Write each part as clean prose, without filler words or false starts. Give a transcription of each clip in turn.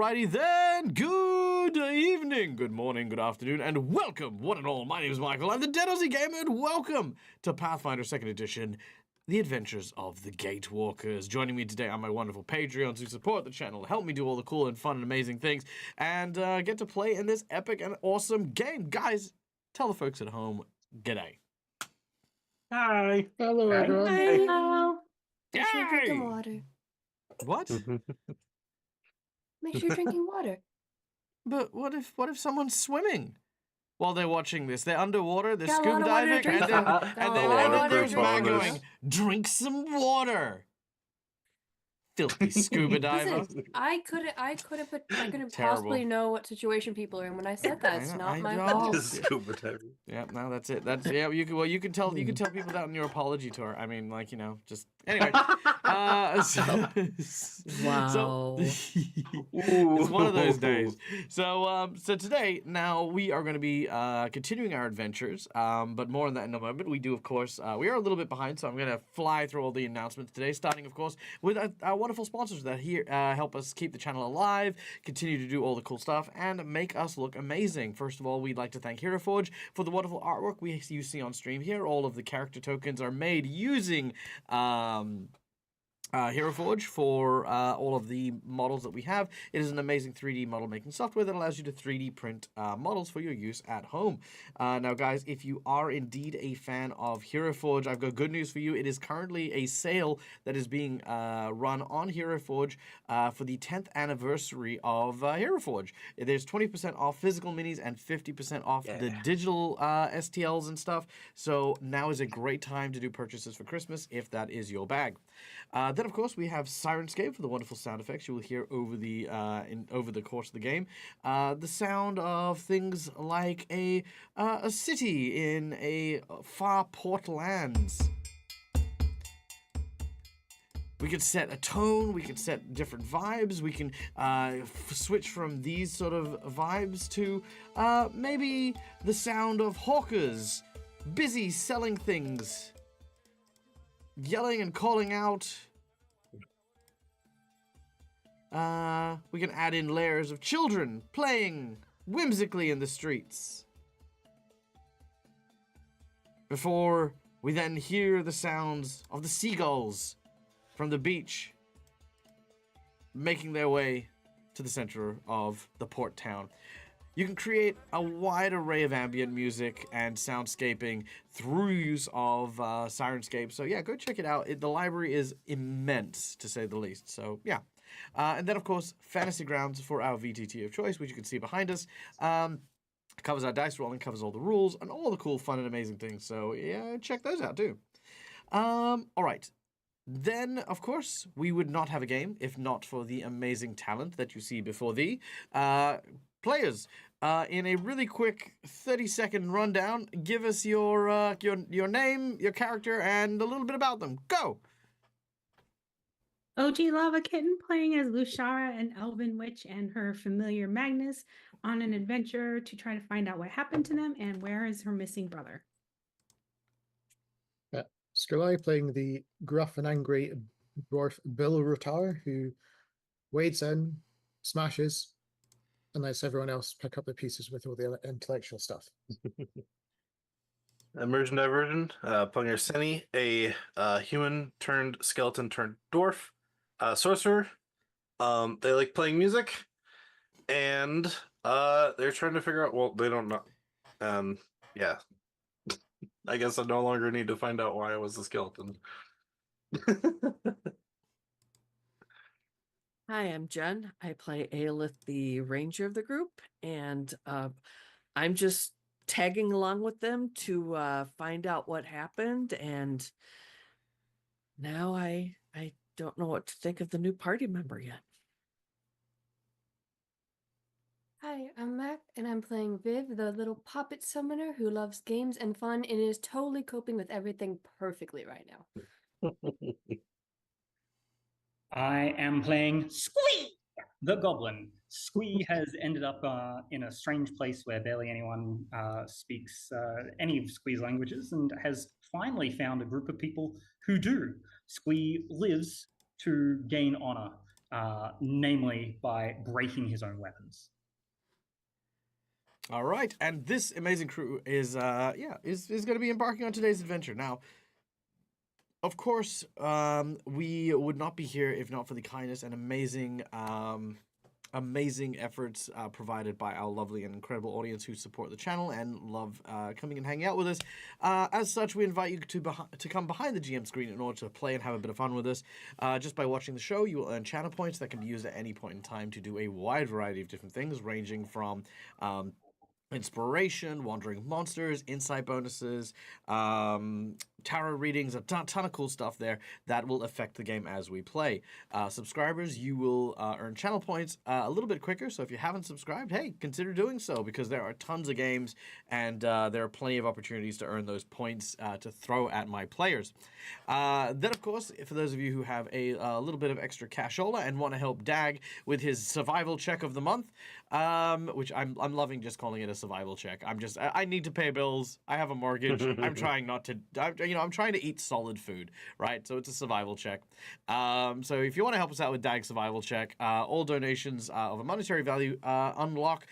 Alrighty then, good evening, good morning, good afternoon, and welcome, one and all. My name is Michael, I'm the Dead Aussie Gamer, and welcome to Pathfinder 2nd Edition, The Adventures of the Gatewalkers. Joining me today are my wonderful Patreons who support the channel, help me do all the cool and fun and amazing things, and get to play in this epic and awesome game. Guys, tell the folks at home, g'day. Hi. Hello, everyone. Hello. Make sure you're Yay! drinking water. What? Make sure you're drinking water. But what if someone's swimming while they're watching this? They're underwater, they're Got a scuba lot of water to diving, and drink. then Got and a then lot of and water there's to man drink. going, drink some water. Filthy scuba diver. Listen, I couldn't Terrible. possibly know what situation people are in when I said that. It's not my fault. Scuba diving. Yeah, no, that's it. That's yeah. You can tell people that on your apology tour. I mean, like, just anyway. Wow. It's one of those days. So today, now we are going to be continuing our adventures. But more on that in a moment. We do, of course, we are a little bit behind, so I'm going to fly through all the announcements today. Starting, of course, with our wonderful sponsors that here help us keep the channel alive, continue to do all the cool stuff, and make us look amazing. First of all, we'd like to thank HeroForge for the wonderful artwork you see on stream here. All of the character tokens are made using HeroForge for all of the models that we have. It is an amazing 3D model making software that allows you to 3D print models for your use at home. Now, guys, if you are indeed a fan of HeroForge, I've got good news for you. It is currently a sale that is being run on HeroForge for the 10th anniversary of HeroForge. There's 20% off physical minis and 50% off the digital STLs and stuff. So now is a great time to do purchases for Christmas if that is your bag. Then, of course, we have Sirenscape for the wonderful sound effects you will hear over the over the course of the game. The sound of things like a city in a far port lands. We can set a tone, we can set different vibes, we can switch from these sort of vibes to maybe the sound of hawkers busy selling things, yelling and calling out. We can add in layers of children playing whimsically in the streets. Before we then hear the sounds of the seagulls from the beach making their way to the center of the port town. You can create a wide array of ambient music and soundscaping through use of Sirenscape. So yeah, go check it out. The library is immense, to say the least. So yeah. And then, of course, Fantasy Grounds for our VTT of choice, which you can see behind us. Covers our dice rolling, covers all the rules, and all the cool, fun, and amazing things. So yeah, check those out too. All right. Then, of course, we would not have a game if not for the amazing talent that you see before the players. In a really quick 30-second rundown, give us your name, your character, and a little bit about them. Go! OG Lava Kitten playing as Lushara, an elven witch, and her familiar Magnus on an adventure to try to find out what happened to them and where is her missing brother. Skrulai playing the gruff and angry dwarf Bill Rotar, who wades in, smashes, and lets everyone else pick up the pieces with all the intellectual stuff. Immersion Diversion, playing Arseni, a human turned skeleton turned dwarf, sorcerer. They like playing music, and they're trying to figure out. Well, they don't know. Yeah. I guess I no longer need to find out why I was a skeleton. Hi, I'm Jen. I play Aelith, the ranger of the group, and I'm just tagging along with them to find out what happened, and now I don't know what to think of the new party member yet. Hi, I'm Mac, and I'm playing Viv, the little puppet summoner who loves games and fun and is totally coping with everything perfectly right now. I am playing Squee, the goblin. Squee has ended up in a strange place where barely anyone speaks any of Squee's languages and has finally found a group of people who do. Squee lives to gain honor. namely by breaking his own weapons. All right, and this amazing crew is going to be embarking on today's adventure. Now, of course, we would not be here if not for the kindness and amazing efforts provided by our lovely and incredible audience who support the channel and love coming and hanging out with us. As such, we invite you to come behind the GM screen in order to play and have a bit of fun with us. Just by watching the show, you will earn channel points that can be used at any point in time to do a wide variety of different things, ranging from inspiration, wandering monsters, insight bonuses, tarot readings, a ton of cool stuff there that will affect the game as we play. Subscribers, you will earn channel points a little bit quicker, so if you haven't subscribed, hey, consider doing so, because there are tons of games and there are plenty of opportunities to earn those points to throw at my players. Then, of course, for those of you who have a little bit of extra cashola and want to help Dag with his survival check of the month, which I'm loving just calling it a survival check. I need to pay bills. I have a mortgage. I'm trying not to, I'm trying to eat solid food, right? So it's a survival check. So if you want to help us out with Dag's survival check, all donations of a monetary value unlock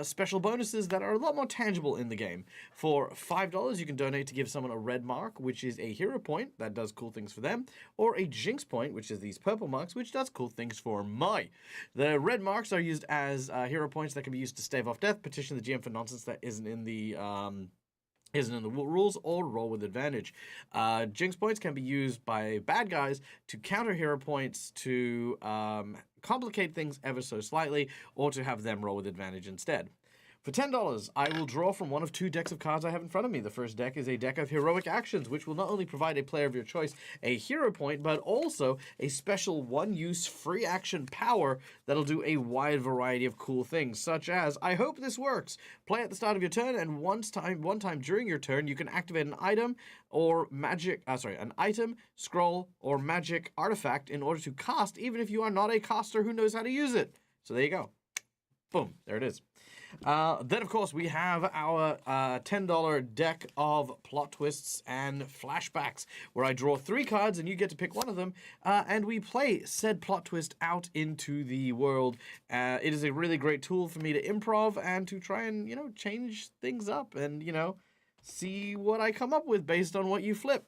special bonuses that are a lot more tangible in the game. For $5, you can donate to give someone a red mark, which is a hero point that does cool things for them, or a jinx point, which is these purple marks, which does cool things for me. The red marks are used as hero points that can be used to stave off death, petition the GM for nonsense that isn't in the rules, or roll with advantage. Jinx points can be used by bad guys to counter hero points, to complicate things ever so slightly, or to have them roll with advantage instead. For $10, I will draw from one of two decks of cards I have in front of me. The first deck is a deck of heroic actions, which will not only provide a player of your choice a hero point, but also a special one-use free action power that'll do a wide variety of cool things, such as, I hope this works. Play at the start of your turn, and one time during your turn, you can activate an item or an item, scroll, or magic artifact in order to cast, even if you are not a caster who knows how to use it. So there you go. Boom, there it is. Then, of course, we have our $10 deck of plot twists and flashbacks, where I draw 3 cards and you get to pick one of them, and we play said plot twist out into the world. It is a really great tool for me to improv and to try and, change things up and, see what I come up with based on what you flip.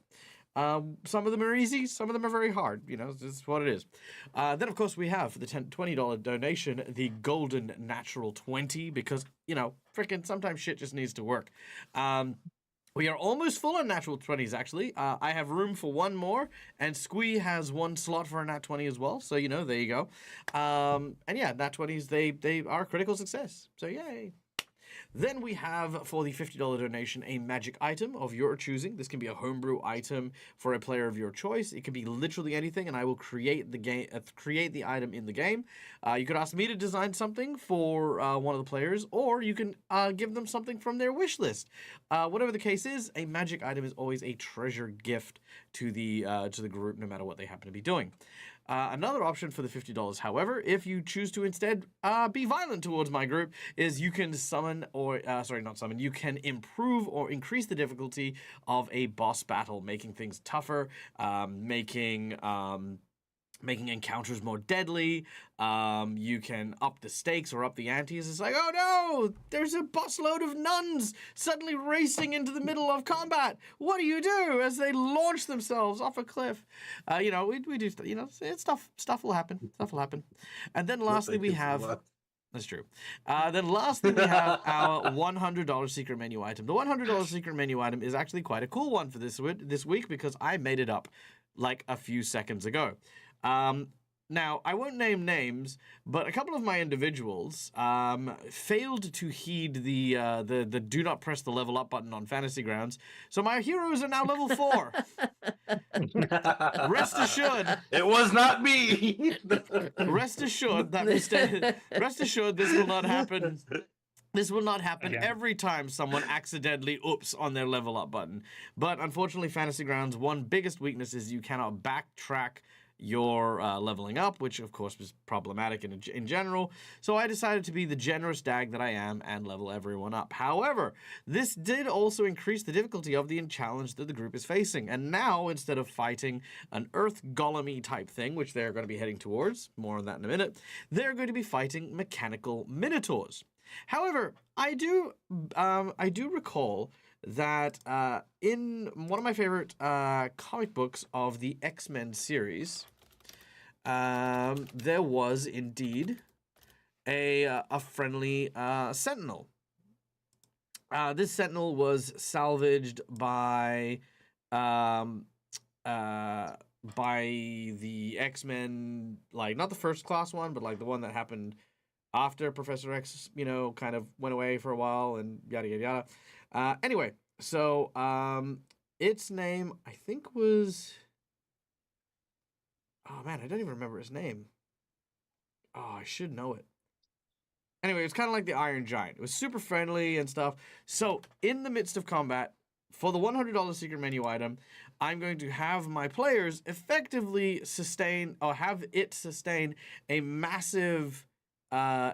Some of them are easy, some of them are very hard. It's just what it is. Then, of course, we have for the $20 donation the golden natural 20, because, freaking sometimes shit just needs to work. We are almost full on natural 20s, actually. I have room for one more, and Squee has one slot for a nat 20 as well. So, there you go. And yeah, nat 20s, they are a critical success. So, yay. Then we have, for the $50 donation, a magic item of your choosing. This can be a homebrew item for a player of your choice. It can be literally anything, and I will create the item in the game. You could ask me to design something for one of the players, or you can give them something from their wish list. Whatever the case is, a magic item is always a treasure gift to the group, no matter what they happen to be doing. Another option for the $50, however, if you choose to instead be violent towards my group, is you can you can improve or increase the difficulty of a boss battle, making things tougher, making encounters more deadly. You can up the stakes or up the antes. It's like, oh no, there's a busload of nuns suddenly racing into the middle of combat. What do you do as they launch themselves off a cliff? We do, stuff will happen. Stuff will happen. And then lastly, we have... That's true. Then lastly, we have our $100 secret menu item. The $100 secret menu item is actually quite a cool one for this week, because I made it up like a few seconds ago. Now, I won't name names, but a couple of my individuals failed to heed the do not press the level up button on Fantasy Grounds, so my heroes are now level 4. Rest assured, it was not me. Rest assured this will not happen. This will not happen every time someone accidentally oops on their level up button. But unfortunately, Fantasy Grounds' one biggest weakness is you cannot backtrack your leveling up, which of course was problematic in general. So I decided to be the generous dag that I am and level everyone up. However, this did also increase the difficulty of the challenge that the group is facing. And now, instead of fighting an earth golem-y type thing, which they're going to be heading towards, more on that in a minute, they're going to be fighting mechanical minotaurs. However, I do recall that in one of my favorite comic books of the X-Men series, there was indeed a Friendly Sentinel. This Sentinel was salvaged by the X-Men, like not the first class one, but like the one that happened after Professor X, kind of went away for a while and yada, yada, yada. Anyway, so its name, I think, was... Oh, man, I don't even remember his name. Oh, I should know it. Anyway, it's kind of like the Iron Giant. It was super friendly and stuff. So, in the midst of combat, for the $100 secret menu item, I'm going to have my players effectively sustain a massive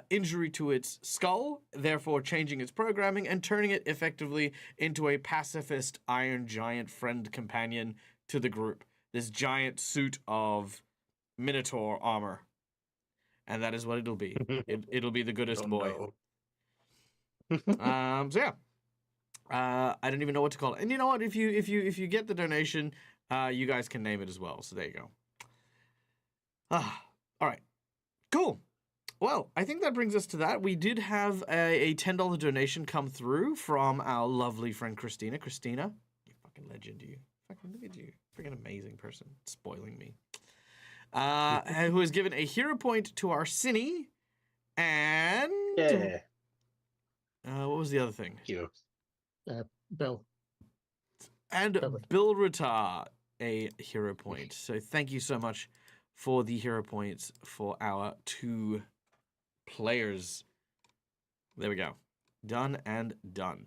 injury to its skull, therefore changing its programming and turning it effectively into a pacifist Iron Giant friend companion to the group. This giant suit of Minotaur armor. And that is what it'll be. It'll be the goodest boy. So yeah. I don't even know what to call it. And you know what? If you get the donation, you guys can name it as well. So there you go. All right. Cool. Well, I think that brings us to that. We did have a $10 donation come through from our lovely friend Christina. Christina, you fucking legend, you. Fucking look at you. Freaking amazing person. Spoiling me. Who has given a hero point to our Cine. And... Yeah. what was the other thing? You. Bill. And Bill Rutar, a hero point. So thank you so much for the hero points for our 2 players. There we go. Done and done.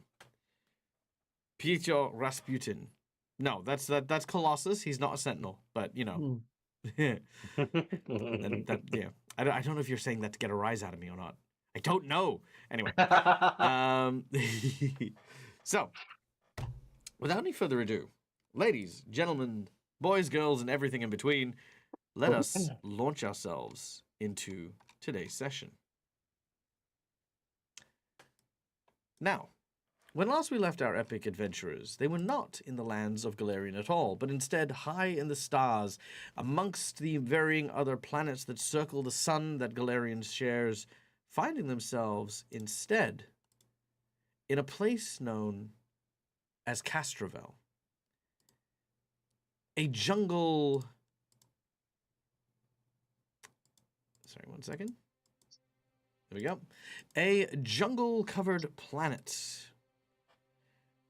Pietro Rasputin. No, that's Colossus. He's not a sentinel, but yeah. I don't know if you're saying that to get a rise out of me or not. I don't know. Anyway. So, without any further ado, ladies, gentlemen, boys, girls, and everything in between, let us launch ourselves into today's session. Now, when last we left our epic adventurers, they were not in the lands of Galarian at all, but instead high in the stars, amongst the varying other planets that circle the sun that Galarian shares, finding themselves instead in a place known as Castrovel. A jungle... Sorry, one second. There we go. A jungle-covered planet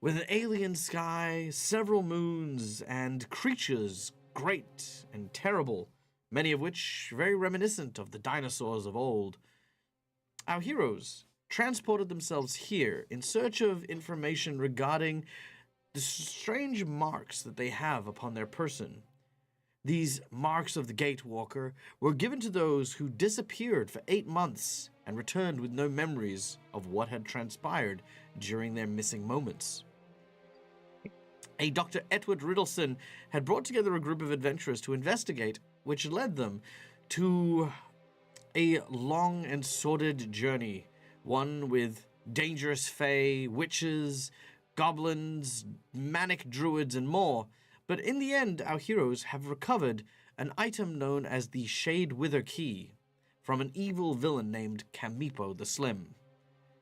with an alien sky, several moons, and creatures great and terrible, many of which very reminiscent of the dinosaurs of old. Our heroes transported themselves here in search of information regarding the strange marks that they have upon their person. These marks of the Gatewalker were given to those who disappeared for 8 months and returned with no memories of what had transpired during their missing moments. A Dr. Edward Riddleson had brought together a group of adventurers to investigate, which led them to a long and sordid journey, one with dangerous fae, witches, goblins, manic druids, and more. But in the end, our heroes have recovered an item known as the Shade Wither Key from an evil villain named Kaneepo the Slim.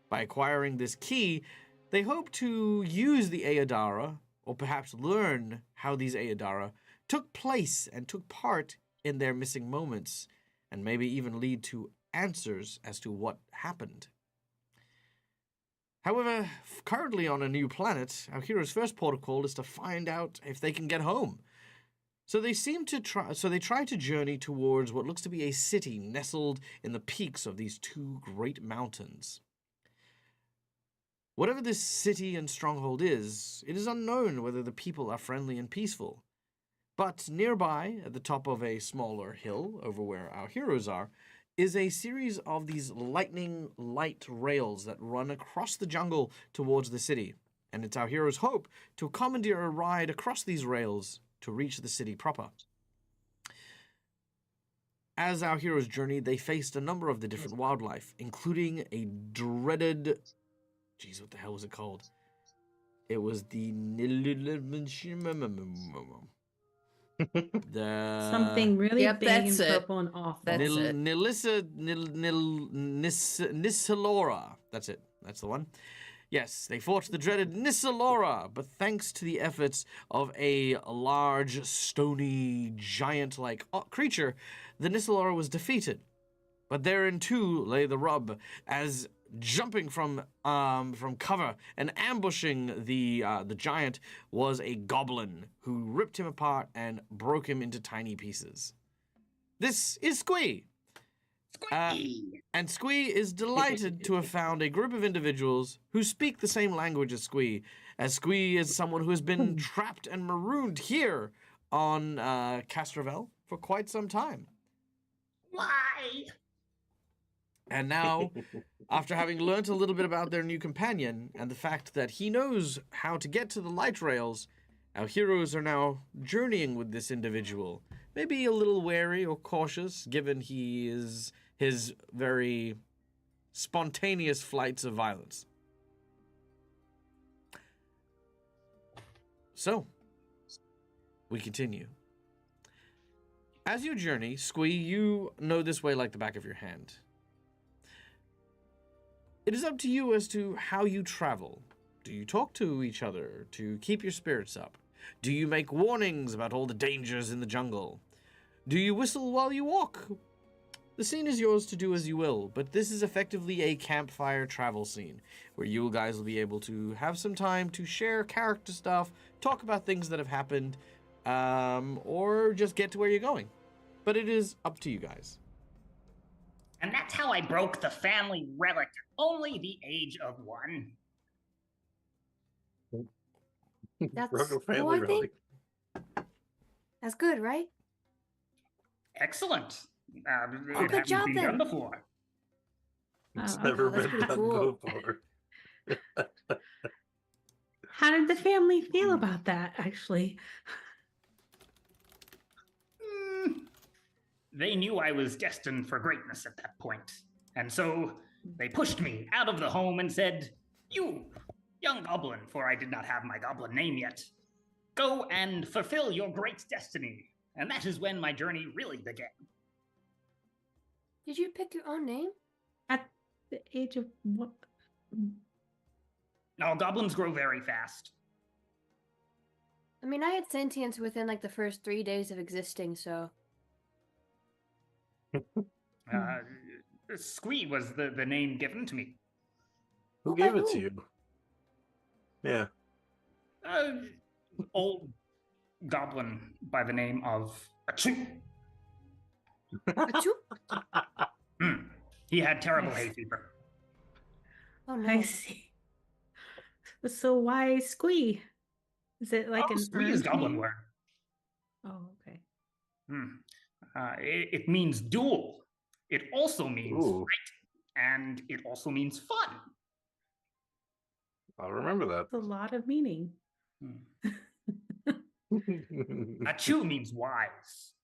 By acquiring this key, they hope to use the Aodara, or perhaps learn how these Aodara took place and took part in their missing moments, and maybe even lead to answers as to what happened. However, currently on a new planet, our hero's first protocol is to find out if they can get home. So they try to journey towards what looks to be a city nestled in the peaks of these 2 great mountains. Whatever this city and stronghold is, it is unknown whether the people are friendly and peaceful. But nearby, at the top of a smaller hill over where our heroes are, is a series of these lightning light rails that run across the jungle towards the city. And it's our heroes' hope to commandeer a ride across these rails to reach the city proper. As our heroes journeyed, they faced a number of the different wildlife, including a dreaded... Jeez, what the hell was it called? It was the... Something really Yep, big and that's it. purple and awful. That's it. Nissalora. That's it. That's the one. Yes, they fought the dreaded Nissalora, but thanks to the efforts of a large, stony, giant-like creature, the Nissalora was defeated. But therein too lay the rub, as jumping from cover and ambushing the giant was a goblin who ripped him apart and broke him into tiny pieces. This is Squee. And Squee is delighted to have found a group of individuals who speak the same language as Squee, as Squee is someone who has been trapped and marooned here on Castrovel for quite some time. Why? And now, after having learnt a little bit about their new companion and the fact that he knows how to get to the light rails, our heroes are now journeying with this individual. Maybe a little wary or cautious, given his very spontaneous flights of violence. So, we continue. As you journey, Squee, you know this way like the back of your hand. It is up to you as to how you travel. Do you talk to each other to keep your spirits up? Do you make warnings about all the dangers in the jungle? Do you whistle while you walk? The scene is yours to do as you will, but this is effectively a campfire travel scene, where you guys will be able to have some time to share character stuff, talk about things that have happened, or just get to where you're going. But it is up to you guys. And that's how I broke the family relic, only the age of 1. That's Broke a cool, family I think. relic. That's good, right? Excellent. Oh, It good hadn't job been then. done before. It's Oh, never that's been pretty done cool. before. How did the family feel about that, actually? They knew I was destined for greatness at that point. And so they pushed me out of the home and said, "You, young goblin," for I did not have my goblin name yet, "go and fulfill your great destiny." And that is when my journey really began. Did you pick your own name? At the age of what? Now, goblins grow very fast. I mean, I had sentience within like the first 3 days of existing, so. Squee was the name given to me. Who By gave it to who? you? Yeah. Old goblin by the name of Achoo. Achoo? He had terrible hay fever. Oh no. I see. So why Squee? Is it like an Squee is earned goblin name? word. Oh, okay. It means duel. It also means Ooh. fight, and it also means fun. I'll remember that. That's a lot of meaning. Achoo means wise.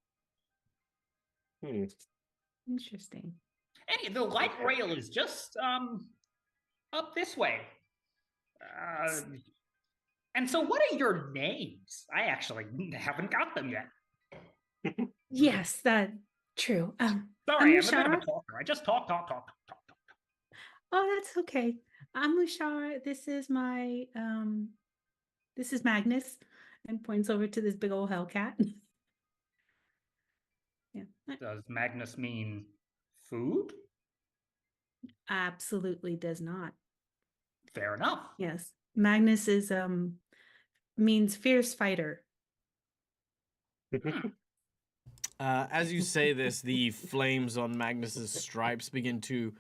Interesting. And the light rail is just up this way. And so, what are your names? I actually haven't got them yet. Yes, that true. Sorry, I'm a bit of a Lushara. talker. I just talk. Oh, that's okay. I'm Lushara. This is my this is Magnus, and points over to this big old hellcat. Yeah. Does Magnus mean food? Absolutely does not. Fair enough. Yes. Magnus is means fierce fighter. As you say this, the flames on Magnus's stripes begin to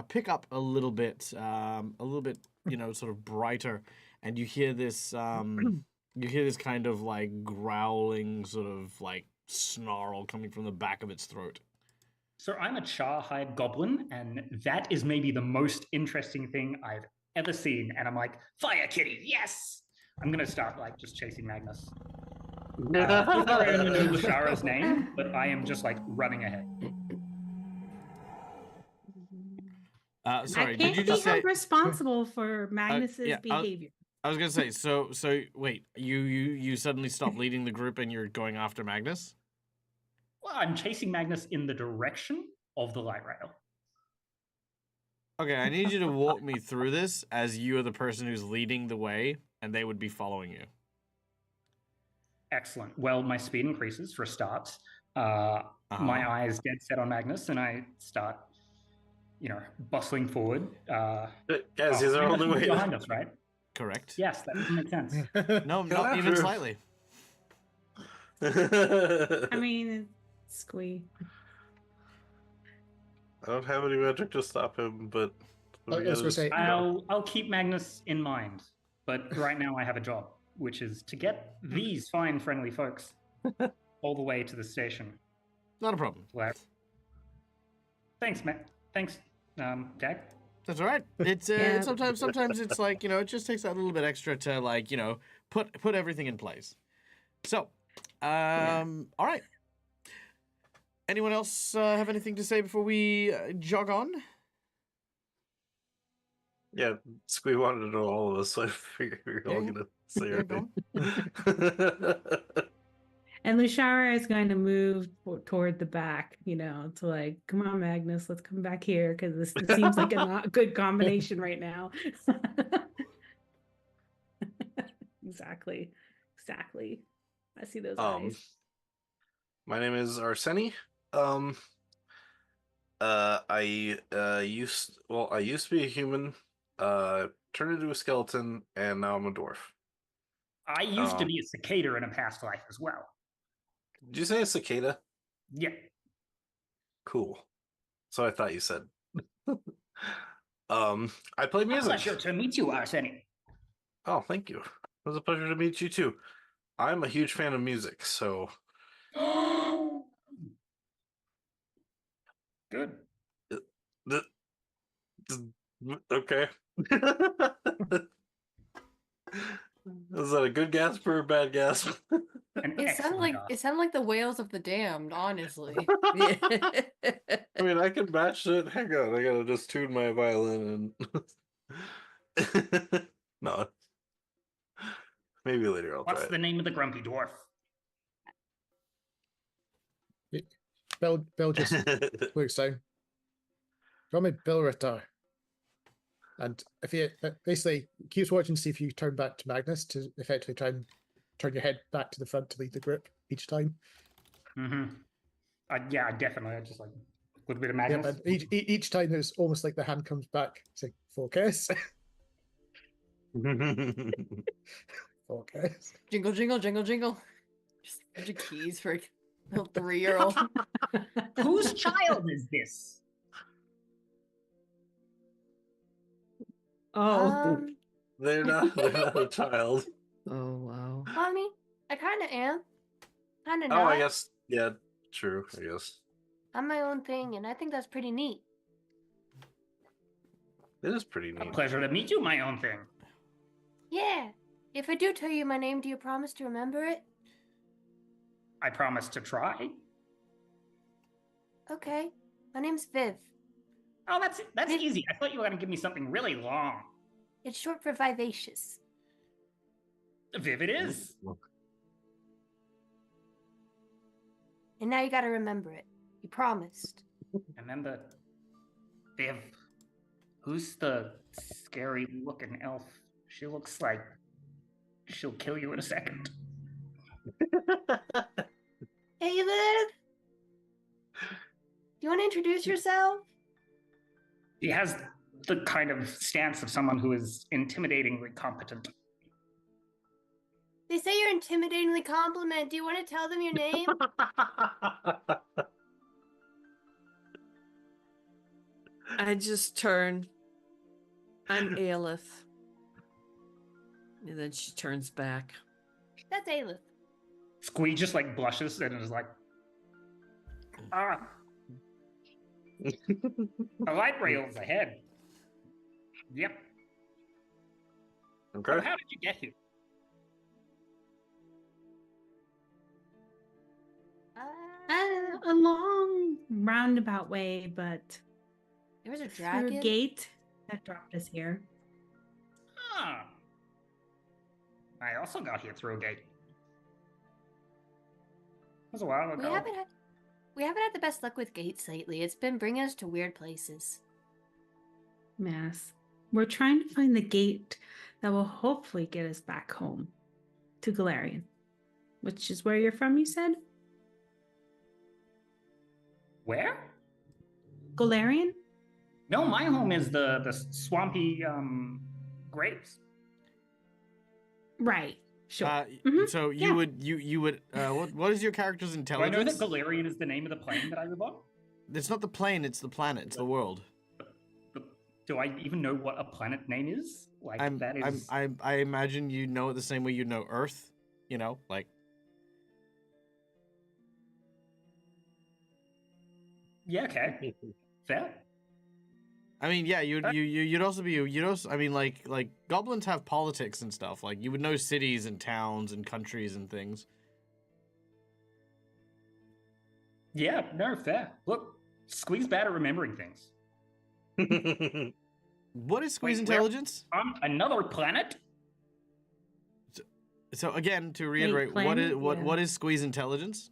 pick up a little bit, sort of brighter, and you hear this You hear this kind of like growling sort of like snarl coming from the back of its throat. So I'm a char-hide goblin, and that is maybe the most interesting thing I've ever seen. And I'm like, fire kitty, yes! I'm gonna start like just chasing Magnus. So far I only know Lashara's name, but I am just like running ahead. Sorry, I did can't you be just say? held responsible for Magnus's yeah, behavior. I was gonna say. So wait, you suddenly stopped leading the group and you're going after Magnus? Well, I'm chasing Magnus in the direction of the light rail. Okay, I need you to walk me through this as you are the person who's leading the way, and they would be following you. Excellent. Well, my speed increases for a start. Uh-huh. My eye is dead set on Magnus, and I start, bustling forward. Guys, he's our Magnus only was way. behind us, right? Correct. Yes, that doesn't make sense. No, Kill not even after. slightly. I mean, Squee. I don't have any magic to stop him, but I was gonna say- I'll keep Magnus in mind, but right now I have a job, which is to get these fine, friendly folks all the way to the station. Not a problem. Where... Thanks, Matt. Thanks, Dag. That's all right. It's Yeah. sometimes it's like, it just takes that little bit extra to like, put everything in place. So, all right. Anyone else have anything to say before we jog on? Yeah, Squee wanted to know all of us, so I figured we were all Yeah. gonna say Yeah, go everything. And Lushara is going to move toward the back, to like, come on, Magnus, let's come back here because this seems like a not good combination right now. Exactly. I see those eyes. My name is Arseni. I used to be a human, turned into a skeleton, and now I'm a dwarf. I used to be a cicada in a past life as well. Did you say a cicada? Yeah. Cool. So I thought you said. I play A music. pleasure to meet you, Arseni. Oh, thank you. It was a pleasure to meet you too. I'm a huge fan of music, so Good. okay. Is that a good gasp or a bad gasp? An It sounded excellent like the wails of the damned, honestly. I mean, I can match it. Hang on, I gotta just tune my violin and no. Maybe later I'll What's try the name of the grumpy dwarf? Bill just it. looks down. Call me Bill Ritter. And if you basically keeps watching to see if you turn back to Magnus to effectively try and turn your head back to the front to lead the group each time. Mm-hmm. Yeah, definitely. I just like a little bit of Yeah, Magnus. but each time it's almost like the hand comes back. Say focus. Focus. Jingle, jingle, jingle, jingle. Just a bunch of keys for a little 3-year-old. Whose child is this? Oh, they're not a child. Oh, wow. I mean, I kind of am. Kind of Oh, not. I guess. Yeah, true. I guess I'm my own thing, and I think that's pretty neat. it is pretty A neat. pleasure to meet you, my own thing. Yeah. If I do tell you my name, do you promise to remember it? I promise to try. Okay. My name's Viv. Oh, that's easy. I thought you were going to give me something really long. It's short for vivacious. Viv it is. And now you gotta remember it. You promised. Remember, Viv, who's the scary looking elf? She looks like she'll kill you in a second. Hey, Viv! Do you want to introduce yourself? She has the kind of stance of someone who is intimidatingly competent. They say you're intimidatingly competent. Do you want to tell them your name? I just turn. I'm Aelith. And then she turns back. That's Aelith. Squee just like blushes and is like, ah, a light rail's ahead. Yep. Okay. So how did you get here? A long roundabout way, but There was a through dragon. a gate that dropped us here. Ah. I also got here through a gate. It was a while ago. We haven't had the best luck with gates lately. It's been bringing us to weird places. Mass. We're trying to find the gate that will hopefully get us back home to Galarian, which is where you're from, you said? Where? Galarian? No, my home is the swampy graves. Right. Sure. So yeah. you would what is your character's Do I intelligence? know that Galarian is the name of the plane that I live on? It's not the plane, it's the planet, it's the world. Do I even know what a planet name is? Like I imagine you know it the same way you know Earth, you know, like. Yeah, okay. Fair. I mean, yeah, you'd also I mean, like goblins have politics and stuff. Like you would know cities and towns and countries and things. Yeah, no, fair. Look, Squee's bad at remembering things. What is Squee's Wait, intelligence? On another planet? So again, to reiterate, what is Squee's intelligence?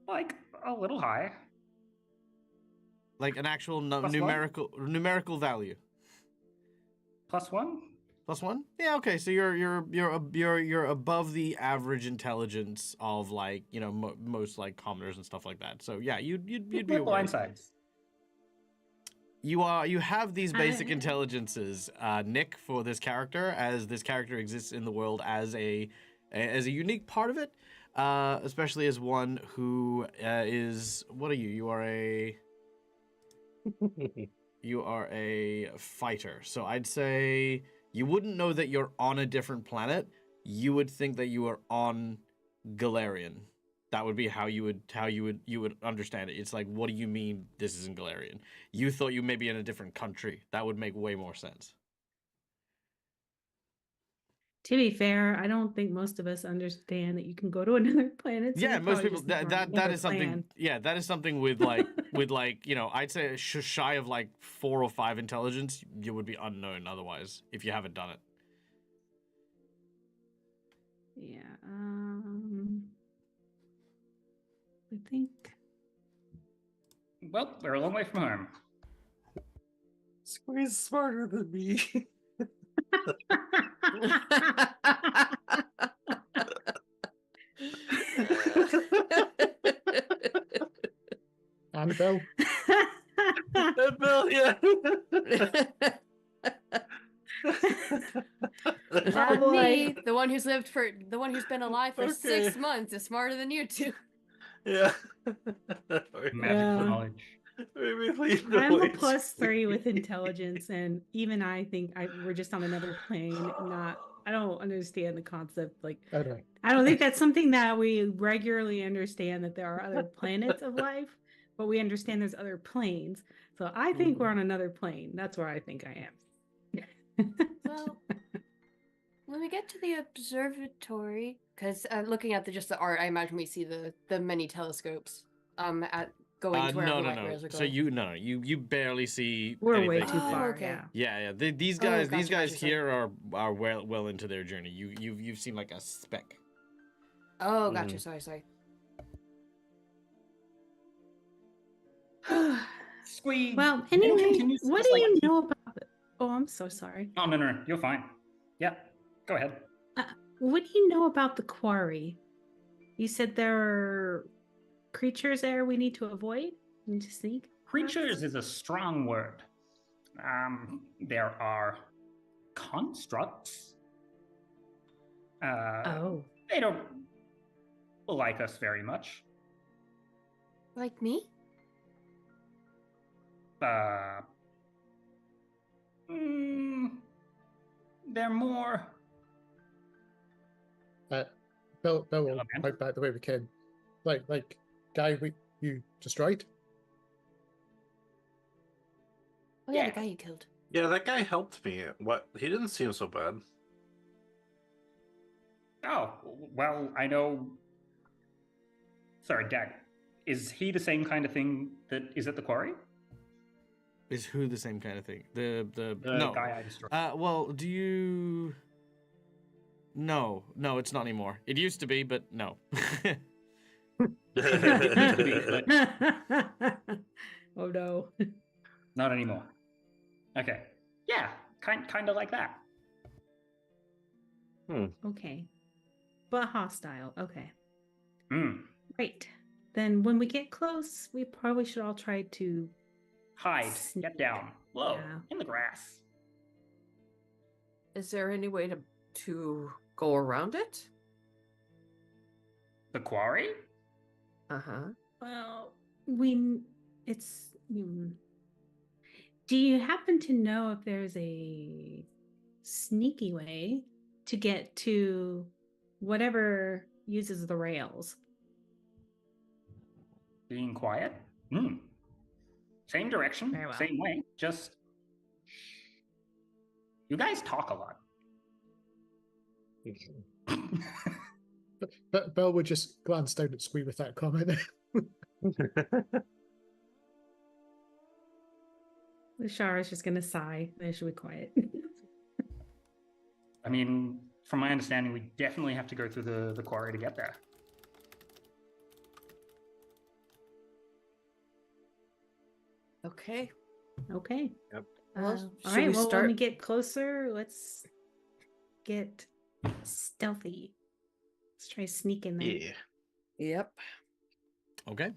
Like a little high. Like an actual Plus numerical value. +1? +1? Yeah, okay. So you're above the average intelligence of like, you know, most like commoners and stuff like that. So yeah, you'd be aware. Blindsides. You have these basic intelligences, Nick, for this character, as this character exists in the world as a unique part of it, especially as one who is, what are you? You are a fighter. So I'd say you wouldn't know that you're on a different planet. You would think that you are on Galarian. That would be how you would understand it. It's like, what do you mean this isn't Galarian? You thought you may be in a different country. That would make way more sense. To be fair, I don't think most of us understand that you can go to another planet. So Yeah, most people that is something. plan. Yeah, that is something with like you know, I'd say shy of like 4 or 5 intelligence, you would be unknown otherwise if you haven't done it. Yeah. I think. Well, we're a long way from home. Squee's smarter than me. And Bill. And Bill, yeah. Not boy. me, the one who's been alive for Okay. 6 months, is smarter than you two. Yeah. Magic Yeah. knowledge. Maybe leave I'm a noise. +3 with intelligence, and even I think we're just on another plane. I don't understand the concept. Like, Oh no. I don't think that's something that we regularly understand, that there are other planets of life, but we understand there's other planes. So I think we're on another plane. That's where I think I am. Well, when we get to the observatory, because looking at just the art, I imagine we see the many telescopes at going to where the light rails are So going. you barely see. We're anything. way too Oh, far. okay. Yeah. Yeah. These Oh, guys, gotcha, gotcha, here are well into their journey. You've seen like a speck. Oh, gotcha. Sorry. Squee. Well, then anyway, continues to what just, do like, you know about it? Oh, I'm so sorry. Oh, no, you're fine. Yeah, go ahead. What do you know about the quarry? You said there are creatures there we need to avoid? Need to sneak? Creatures is a strong word. There are constructs. Oh. They don't like us very much. Like me? They're more Bell will Hello, man. fight back the way we can. Like guy you destroyed. Oh yeah, Yeah. the guy you killed. Yeah, that guy helped me. What? He didn't seem so bad. Oh, well, I know. Sorry, Dag. Is he the same kind of thing that is at the quarry? Is who the same kind of thing? The The guy I destroyed. well, do you? No, it's not anymore. It used to be, but no. Oh no. Not anymore. Okay. Yeah, kind of like that. Okay. But hostile. Okay. Hmm. Right. Then when we get close, we probably should all try to Hide. Get down. Low. Yeah. In the grass. Is there any way to go around it? The quarry? Uh-huh. well, it's do you happen to know if there's a sneaky way to get to whatever uses the rails? Being quiet? Hmm. Same direction, Very well. same way. Just you guys talk a lot. But Bell would just glance down at Squee with that comment. Shara is just gonna sigh. Then she'll be quiet. I mean, from my understanding, we definitely have to go through the quarry to get there. Okay. Okay. Yep. Well, All should right. we Well, when start? we get closer, let's get stealthy. Let's try sneaking there. Yeah. Yep. Okay.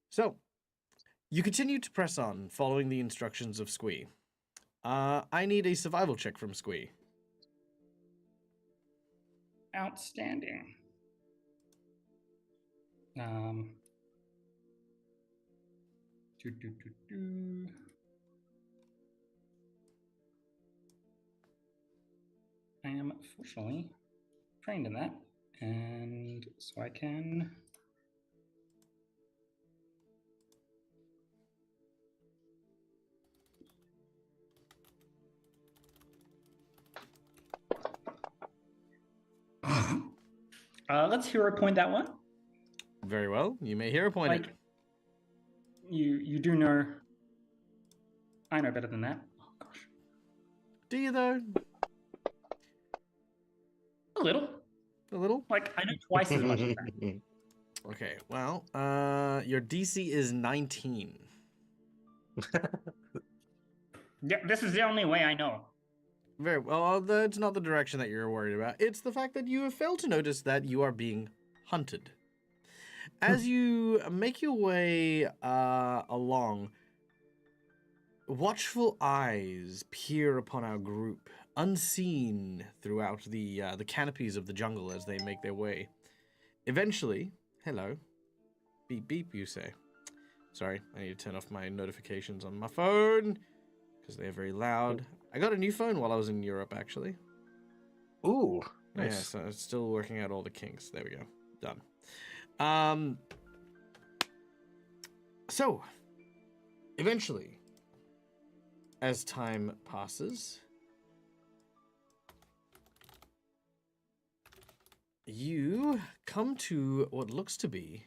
So, you continue to press on, following the instructions of Squee. I need a survival check from Squee. Outstanding. Do, do, do, do. I am fortunately trained in that, and so I can. Let's hero point that one. Very well. You may hero point it. Like, you do know. I know better than that. Oh gosh, Do you, though? a little. A little? Like I know twice as much as that. Okay, well, your DC is 19. Yeah, this is the only way I know. Very well. It's not the direction that you're worried about. It's the fact that you have failed to notice that you are being hunted. As you make your way along, watchful eyes peer upon our group, unseen throughout the canopies of the jungle as they make their way. Eventually, hello, beep beep, you say. Sorry, I need to turn off my notifications on my phone because they're very loud. I got a new phone while I was in Europe, actually. Ooh, Yeah, nice. so it's still working out all the kinks. There we go. Done. So, eventually, as time passes, you come to what looks to be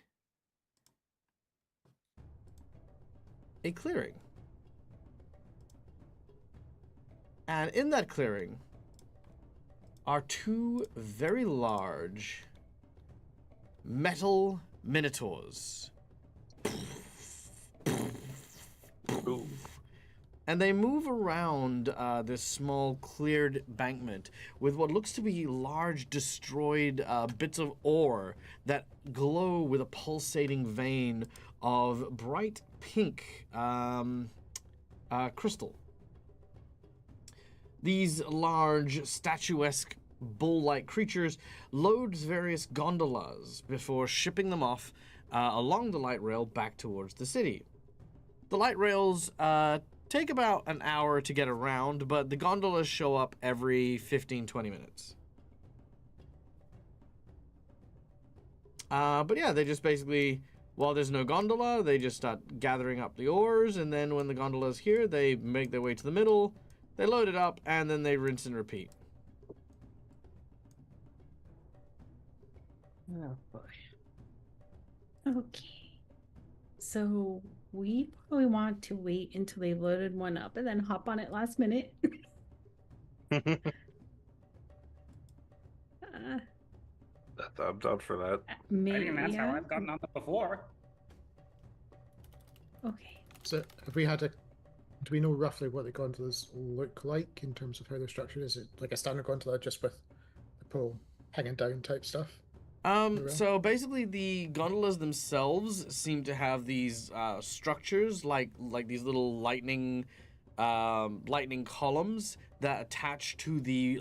a clearing. And in that clearing are two very large metal minotaurs. Ooh. And they move around this small cleared bankment with what looks to be large destroyed bits of ore that glow with a pulsating vein of bright pink crystal. These large, statuesque, bull-like creatures load various gondolas before shipping them off along the light rail back towards the city. The light rails take about an hour to get around, but the gondolas show up every 15-20 minutes. But yeah, they just basically, while there's no gondola, they just start gathering up the oars, and then when the gondola's here, they make their way to the middle, they load it up, and then they rinse and repeat. Oh boy. Okay. So we probably want to wait until they've loaded one up and then hop on it last minute. I'm down for that. I Maybe, think that's how yeah. I've gotten on it before. Okay. So have we had a? Do we know roughly what the gondolas look like in terms of how they're structured? Is it like a standard gondola just with the pole hanging down type stuff? So basically the gondolas themselves seem to have these structures like these little lightning columns that attach to the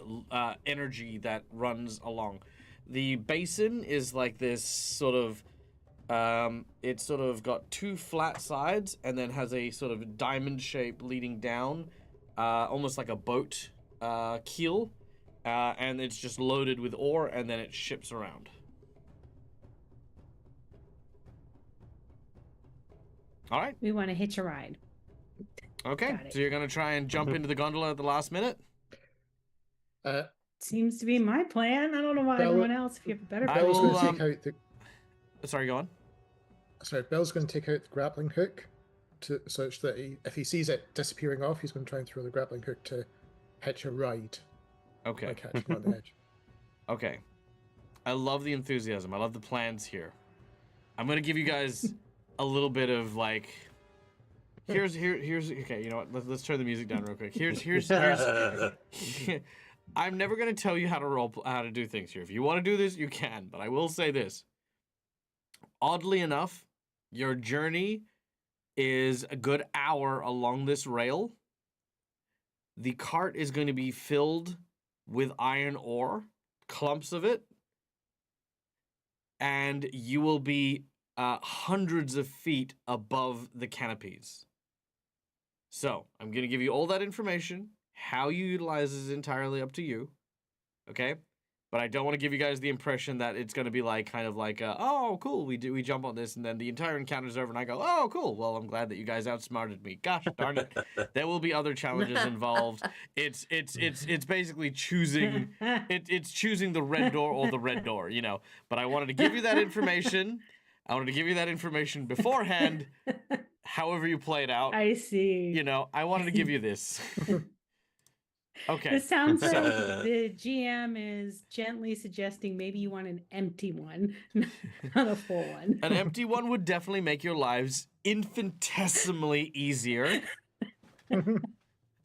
energy that runs along. The basin is like this sort of it's sort of got two flat sides and then has a sort of diamond shape leading down, almost like a boat keel, and it's just loaded with ore and then it ships around. All right. We want to hitch a ride. Okay. Got it. So you're gonna try and jump into the gondola at the last minute? Seems to be my plan. I don't know about Bella- everyone else. If you have a better I plan. Bill's will, going to take out the. Sorry, go on. Sorry, Bill's going to take out the grappling hook, to such that if he sees it disappearing off, he's going to try and throw the grappling hook to hitch a ride Okay. by catching on the edge. Okay. I love the enthusiasm. I love the plans here. I'm gonna give you guys a little bit of like. Here's okay. You know what? Let's turn the music down real quick. Here's I'm never gonna tell you how to do things here. If you want to do this, you can. But I will say this. Oddly enough, your journey is a good hour along this rail. The cart is going to be filled with iron ore, clumps of it, and you will be hundreds of feet above the canopies. So, I'm going to give you all that information. How you utilize is entirely up to you. Okay? But I don't want to give you guys the impression that it's going to be like, kind of like, oh, cool, we jump on this, and then the entire encounter's over, and I go, oh, cool, well, I'm glad that you guys outsmarted me. Gosh darn it. There will be other challenges involved. It's basically choosing, it's choosing the red door or the red door, you know. But I wanted to give you that information. I wanted to give you that information beforehand. However you play it out. I see. You know, I wanted to give you this. Okay. This sounds like the GM is gently suggesting maybe you want an empty one, not a full one. An empty one would definitely make your lives infinitesimally easier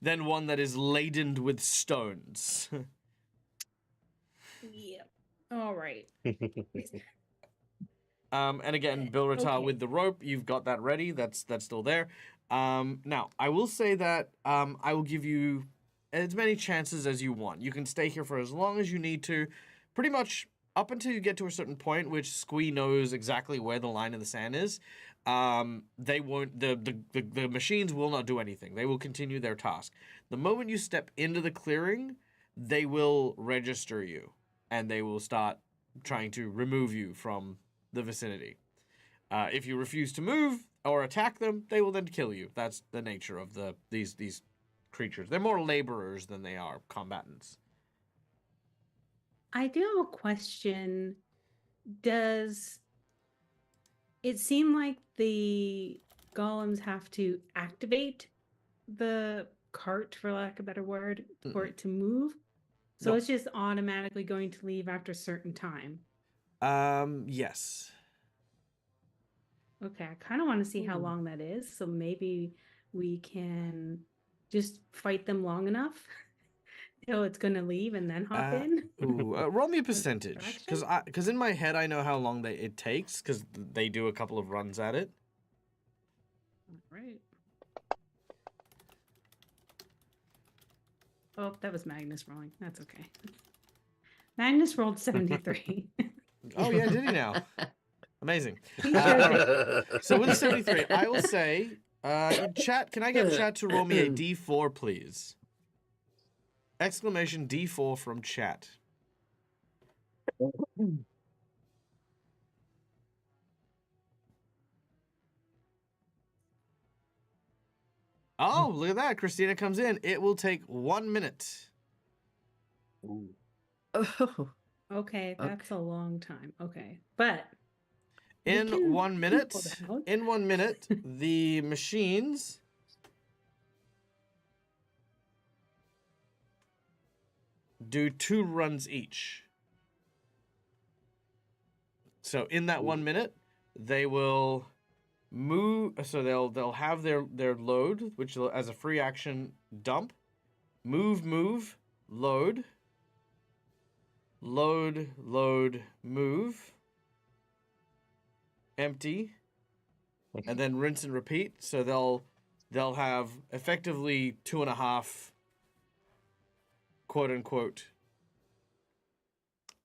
than one that is laden with stones. Yep. All right. And again, Bill Ratar Okay. with the rope, you've got that ready. That's still there. Now, I will say that I will give you as many chances as you want. You can stay here for as long as you need to, pretty much up until you get to a certain point, which Squee knows exactly where the line in the sand is. They won't. The machines will not do anything. They will continue their task. The moment you step into the clearing, they will register you, and they will start trying to remove you from the vicinity. If you refuse to move or attack them, they will then kill you. That's the nature of these creatures. They're more laborers than they are combatants. I do have a question. Does it seem like the golems have to activate the cart, for lack of a better word, for it to move? So Nope. it's just automatically going to leave after a certain time. Yes. Okay, I kind of want to see how long that is. So maybe we can just fight them long enough till it's going to leave and then hop in. Roll me a percentage, Distraction? because in my head I know how long it takes, because they do a couple of runs at it. All right. Oh, that was Magnus rolling. That's okay. Magnus rolled 73. Oh yeah, did he now? Amazing. He sure All did. right. So with a 73, I will say, chat. Can I get chat to roll me a D4, please? Exclamation D4 from chat. Oh, look at that. Christina comes in. It will take 1 minute. Ooh. Oh, Okay, that's a long time. Okay, but In can- 1 we can minute, pull that out. in 1 minute, the machines do 2 runs each. So in that 1 minute, they will move. So they'll have their load, which will, as a free action, dump, move, load, move, empty, and then rinse and repeat. So they'll have effectively 2.5 quote unquote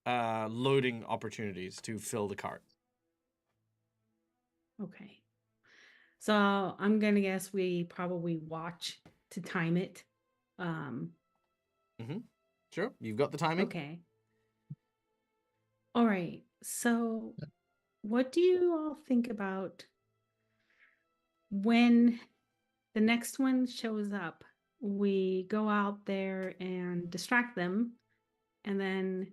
loading opportunities to fill the cart. Okay. So I'm gonna guess we probably watch to time it. Sure, you've got the timing. Okay. All right. So what do you all think about when the next one shows up? We go out there and distract them and then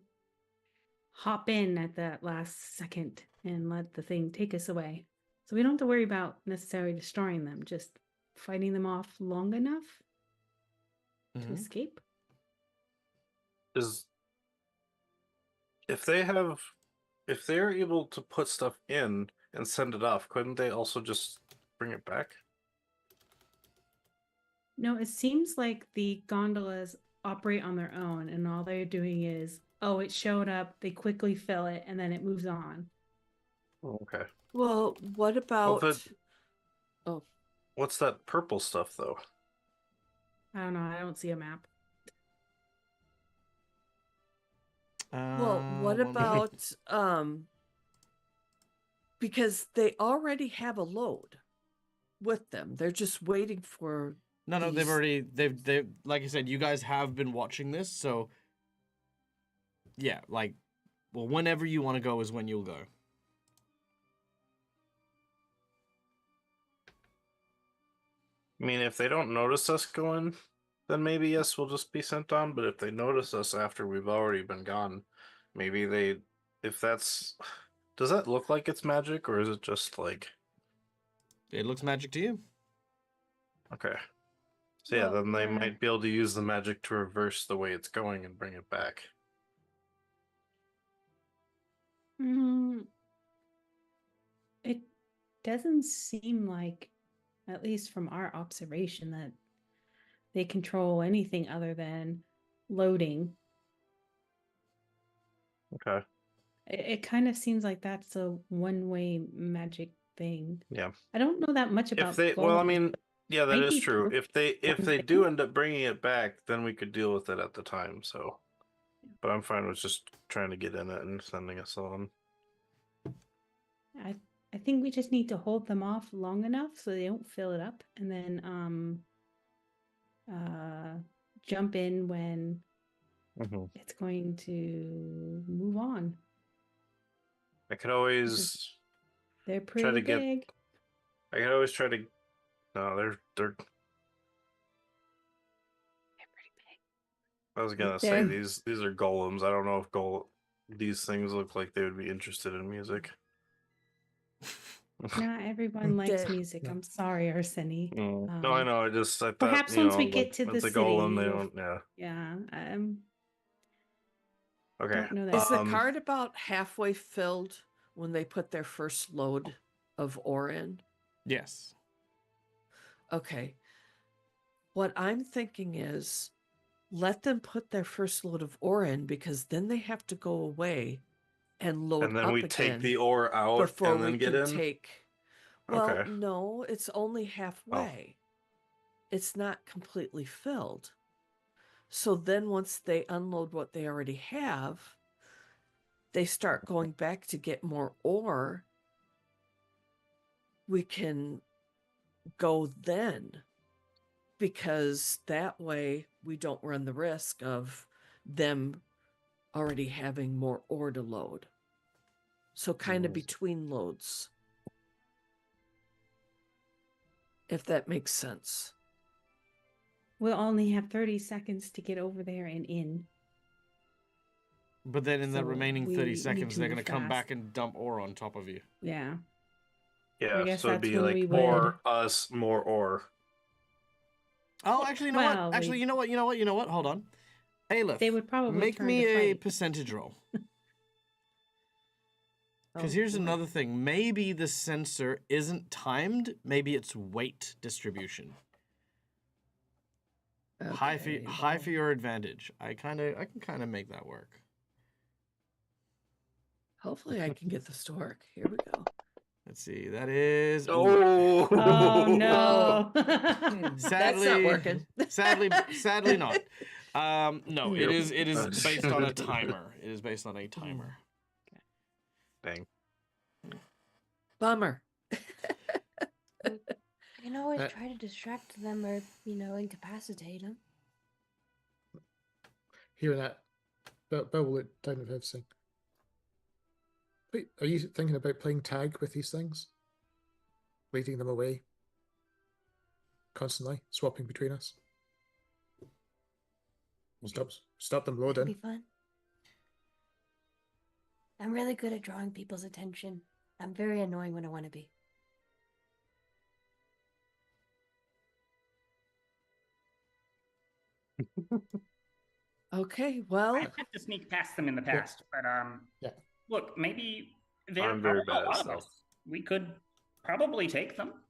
hop in at that last second and let the thing take us away. So we don't have to worry about necessarily destroying them, just fighting them off long enough to Mhm. escape. Is if they're able to put stuff in and send it off, couldn't they also just bring it back? No, it seems like the gondolas operate on their own, and all they're doing is, oh, it showed up, they quickly fill it, and then it moves on. Oh, okay. well, what about? but- Oh, What's that purple stuff though? I don't know, I don't see a map. well, what One minute. about because they already have a load with them. They're just waiting for No, they've these- already they've like I said, you guys have been watching this, so yeah, like, well, whenever you want to go is when you'll go. I mean, if they don't notice us going, then maybe yes, we'll just be sent on. But if they notice us after we've already been gone, maybe they. If that's, does that look like it's magic, or is it just like It looks magic to you. okay? So yeah, Well, then they yeah. might be able to use the magic to reverse the way it's going and bring it back. It doesn't seem like, at least from our observation, that they control anything other than loading. Okay. It kind of seems like that's a one-way magic thing. Yeah. I don't know that much about If they, well, I golems. mean, yeah, that might is be true. perfect If one they thing. do end up bringing it back, then we could deal with it at the time. So, but I'm fine with just trying to get in it and sending us on. I think we just need to hold them off long enough so they don't fill it up, and then jump in when it's going to move on. I could always They're try pretty to get. big. I could always try to. No, they're. They're pretty big. I was gonna say They're- these are golems. I don't know if these things look like they would be interested in music. Not everyone likes They're- music. I'm sorry, Arseni. No, I know. I thought perhaps you once know, we like, get to when the it's a golem, city, they we'll- don't. Yeah. Yeah, Okay. don't know that. Is the cart about halfway filled when they put their first load of ore in? Yes. Okay. What I'm thinking is let them put their first load of ore in, because then they have to go away and load And then up we again take the ore out before and then we get can in. take. Well, Okay. no, it's only halfway. It's not completely filled. So then once they unload what they already have, they start going back to get more ore. We can go then, because that way we don't run the risk of them already having more ore to load. So kind of between loads. If that makes sense. we'll only have 30 seconds to get over there and in. But then in the So remaining we 30 need seconds, to they're move going to come fast. back and dump ore on top of you. Yeah. Yeah, guess so it'd that's be when we like would- more us, more ore. Oh, actually, you know Well, what? Actually, we- you know what? Hold on. Aleph, They would probably make turn me to a fight. percentage roll. Because Oh, here's boy. another thing. Maybe the sensor isn't timed. Maybe it's weight distribution. High Okay, for your advantage. I can kind of make that work. Hopefully, I can get this to work. Here we go. Let's see. That is. Oh, Oh no. That's not working. Sadly not. No, Yep. it is based on a timer. It is based on a timer. dang. Bummer. I can always Uh, try to distract them or, incapacitate them. Hearing that, Bill will look down at Viv saying, "Wait, are you thinking about playing tag with these things? Leading them away? Constantly? Swapping between us? Stop them That'd be loading." fun. I'm really good at drawing people's attention. I'm very annoying when I want to be. Okay, well, I've had to sneak past them in the past, but Yeah. look, maybe they're I'm very probably bad at not stealth. us. We could probably take them.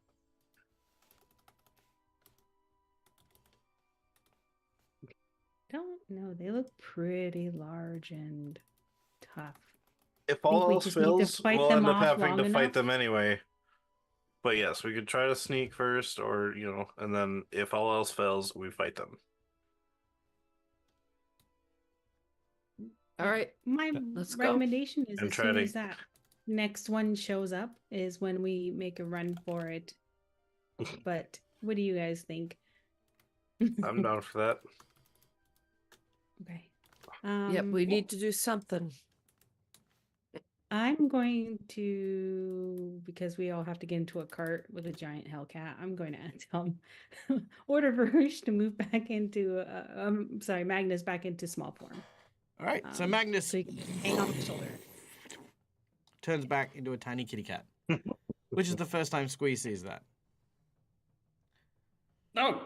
Don't know. They look pretty large and tough. If think all we else just need to fails, fight we'll them end up off having long to fight enough. them anyway. But yes, we could try to sneak first, or and then if all else fails, we fight them. all right. My Let's go. recommendation is And as try soon to- as that next one shows up is when we make a run for it. But what do you guys think? I'm down for that. Okay. Yep, we need to do something. I'm going to, because we all have to get into a cart with a giant Hellcat, I'm going to tell order Varush to move back into, Magnus back into small form. All right. So Um, Magnus So you can hang on the shoulder. turns back into a tiny kitty cat, which is the first time Squeeze sees that. Oh,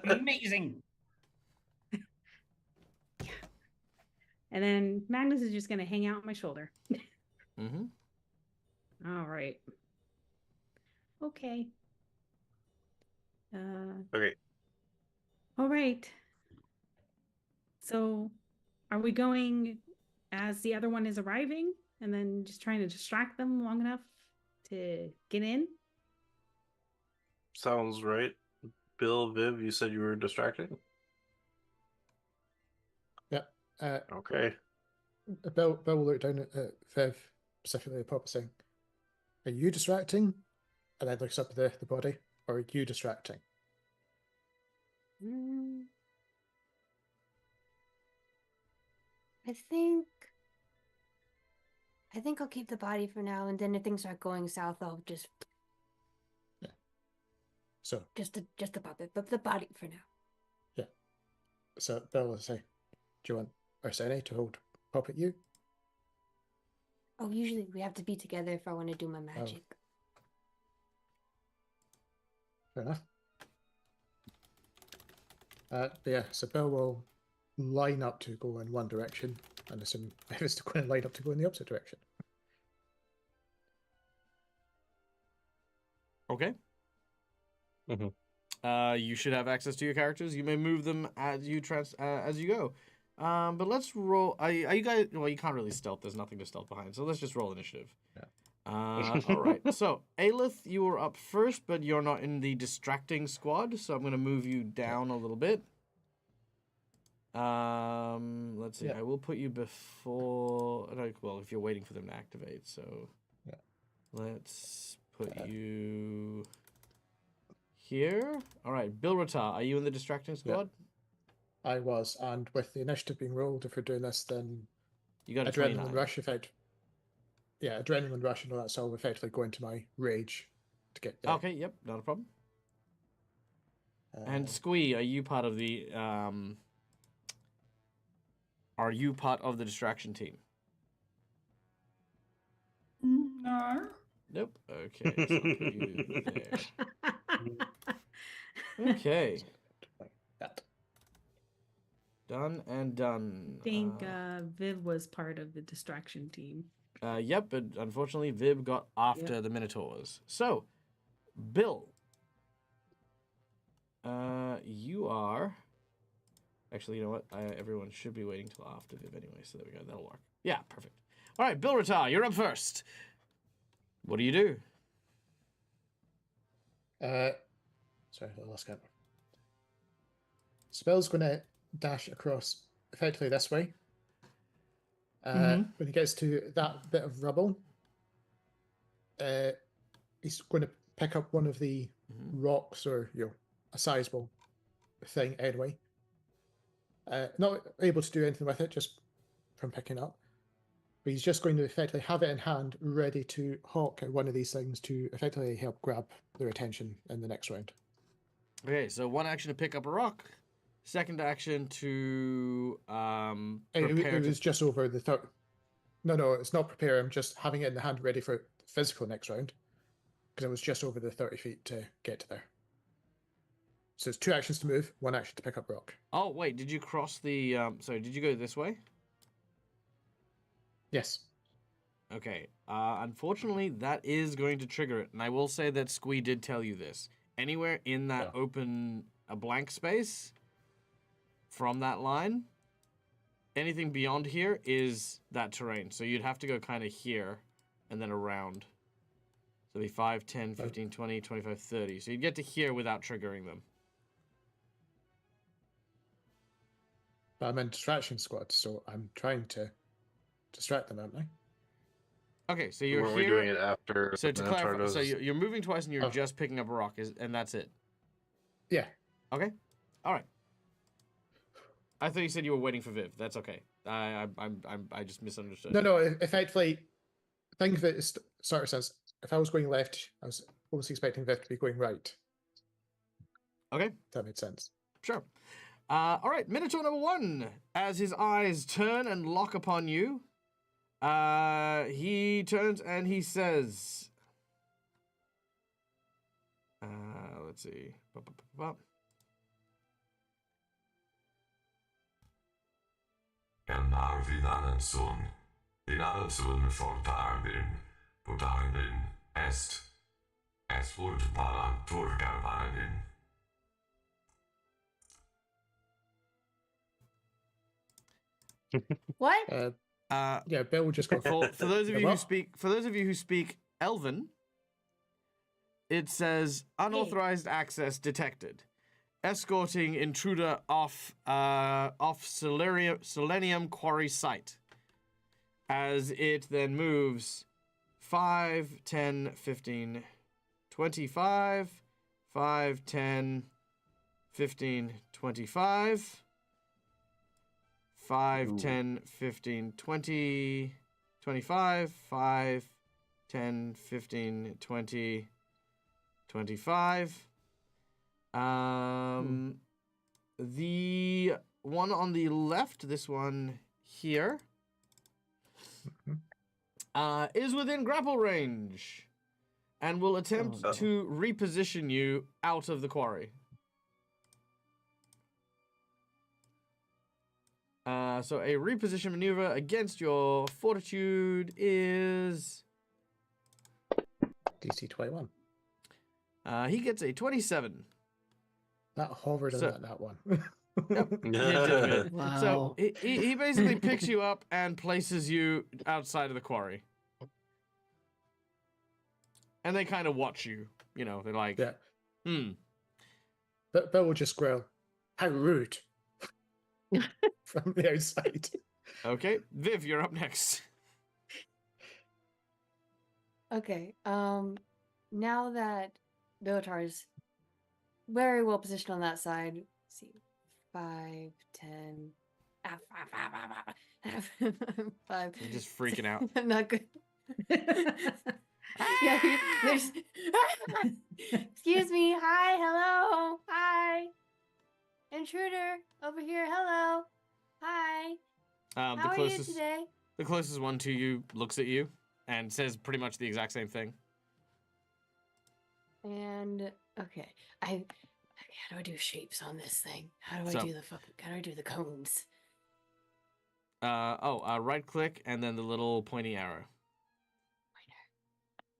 amazing. And then Magnus is just going to hang out on my shoulder. Mm-hmm. All right. Okay. Okay. All right. So, are we going as the other one is arriving and then just trying to distract them long enough to get in? Sounds right. Bill, Viv, you said you were distracting? Okay. Bill will look down at Viv, specifically at Pop, saying, "Are you distracting?" And then looks up at the body. Or are you distracting? I think I'll keep the body for now, and then if things start going south, I'll just So pop it, but the body for now. So Bill will say, "Do you want Arsene to hold Pop at you?" Oh, usually we have to be together if I want to do my magic. Fair enough. But yeah, so Bill will line up to go in one direction, and assume Viv is going to line up to go in the opposite direction. Okay. Mhm. You should have access to your characters. You may move them as you go. But let's roll. Are you guys? Well, you can't really stealth. There's nothing to stealth behind. So let's just roll initiative. Yeah. All right. So Aelith, you are up first, but you're not in the distracting squad. So I'm going to move you down a little bit. Let's see. Yeah. I will put you before. Well, if you're waiting for them to activate. So Yeah. let's put you here. All right. Bill Ratar, are you in the distracting squad? I was, and with the initiative being rolled, if we're doing this, then You got a adrenaline 29. rush effect. Yeah, adrenaline rush and all that, so I'll effectively go into my rage to get there. Okay, yep, not a problem. And Squee, are you part of the distraction team? No. Nope. Okay, so I'll put you there. Okay. Like that. Done and done. I think Viv was part of the distraction team. Yep, but unfortunately Vib got after the Minotaurs. So, Bill, you are... Actually, you know what? Everyone should be waiting till after Viv anyway, so there we go. That'll work. Yeah, perfect. All right, Bill Ratar, you're up first. What do you do? Sorry, I lost count. Spell's going to dash across effectively this way. When he gets to that bit of rubble, he's going to pick up one of the rocks, or a sizable thing anyway. Not able to do anything with it, just from picking up. But he's just going to effectively have it in hand, ready to hawk at one of these things to effectively help grab their attention in the next round. Okay, so one action to pick up a rock. Second action to It was just over the third. No, it's not prepare. I'm just having it in the hand, ready for physical next round, because it was just over the 30 feet to get to there. So it's 2 actions to move, 1 action to pick up rock. Oh wait, did you cross the? Sorry, did you go this way? Yes. Okay. Unfortunately, that is going to trigger it, and I will say that Squee did tell you this. Anywhere in that open, a blank space from that line, anything beyond here is that terrain. So you'd have to go kind of here and then around. So it'd be 5, 10, 15, 20, 25, 30. So you'd get to here without triggering them. But I'm in distraction squad, so I'm trying to distract them, aren't I? Okay, so you're Were here. we doing it after? So to the clarify, Minotaur so goes- you're moving twice and you're just picking up a rock, and that's it. Yeah. Okay. All right. I thought you said you were waiting for Viv. That's okay. I just misunderstood. No. Effectively, think of it as sort of sense. If I was going left, I was almost expecting Viv to be going right. Okay. If that made sense. Sure. All right, Minotaur number 1. As his eyes turn and lock upon you, he turns and he says, let's see. En arvidanen son, din son fortarbin, potarbin est vort paran torgarvanin. What? Yeah, Bill just got for those of you who speak Elven, it says unauthorized access detected. Escorting intruder off Selenium quarry site. As it then moves 5, 10, 15, 25, 5, 10, 15, 25, 5, 10, 15, 20, 25, 5, 10, 15, 20, 25. The one on the left, this one here, is within grapple range and will attempt to reposition you out of the quarry. So a reposition maneuver against your fortitude is... DC 21. He gets a 27. That hovered on that one. Yep. He did it. Wow. So he basically picks you up and places you outside of the quarry. And they kind of watch you. You know, they're like, Yeah. But Bill will just growl, "How rude!" from the outside. Okay, Viv, you're up next. Okay. Now that Bilotar is very well positioned on that side, let's see, 5, 10, 5. You're just freaking out. Not good. Yeah, there's. Excuse me. Hi. Hello. Hi. intruder over here. Hello. Hi. How are you today? The closest one to you looks at you and says pretty much the exact same thing. And okay, how do I do shapes on this thing? How do I do the cones? Right click and then the little pointy arrow.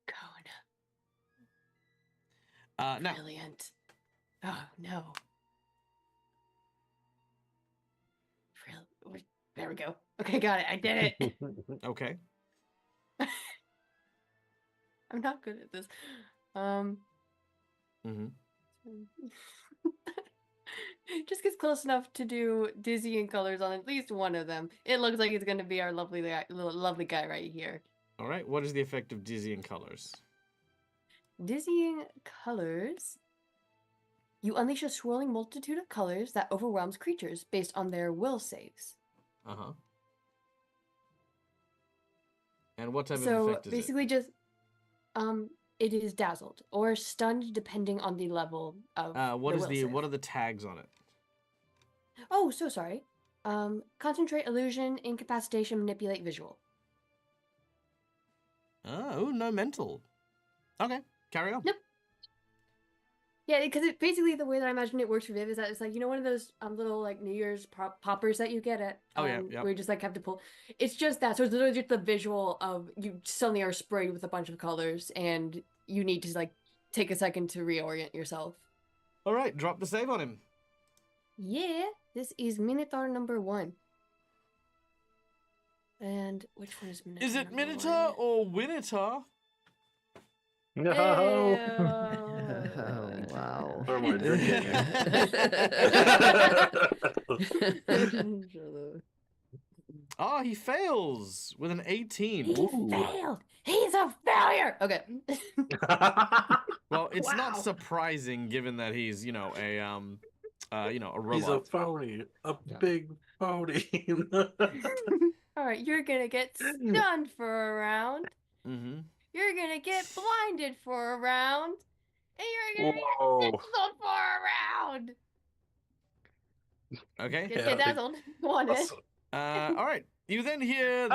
Cone. Now. Brilliant. Oh no. There we go. Okay, got it. I did it. Okay. I'm not good at this. Just gets close enough to do dizzying colors on at least one of them. It looks like it's going to be our lovely guy right here. All right. What is the effect of dizzying colors? Dizzying colors. You unleash a swirling multitude of colors that overwhelms creatures based on their will saves. Uh-huh. And what type of effect is it? So basically just it is dazzled or stunned depending on the level of what are the tags on it? Oh, so sorry. Concentrate, illusion, incapacitation, manipulate, visual. Oh, no mental. Okay, carry on. Nope. Yeah, because it basically the way that I imagine it works for Viv is that it's like, you know, one of those little like New Year's poppers that you get at yeah. where you just like have to pull. It's just that. So it's literally just the visual of you suddenly are sprayed with a bunch of colors and you need to like take a second to reorient yourself. All right, drop the save on him. Yeah, this is Minotaur number 1. And which one is Minotaur? Is it Minotaur or Winnotar? No. Oh, wow. Or am I drinking? Oh, he fails with an 18. He failed. He's a failure. Okay. Well, it's not surprising given that he's, a robot. He's a phony. Big phony. All right, you're gonna get stunned for a round. Mm-hmm. You're gonna get blinded for a round. And you're gonna get dazzled for a round. Okay. Get dazzled. Want it? All right. You then hear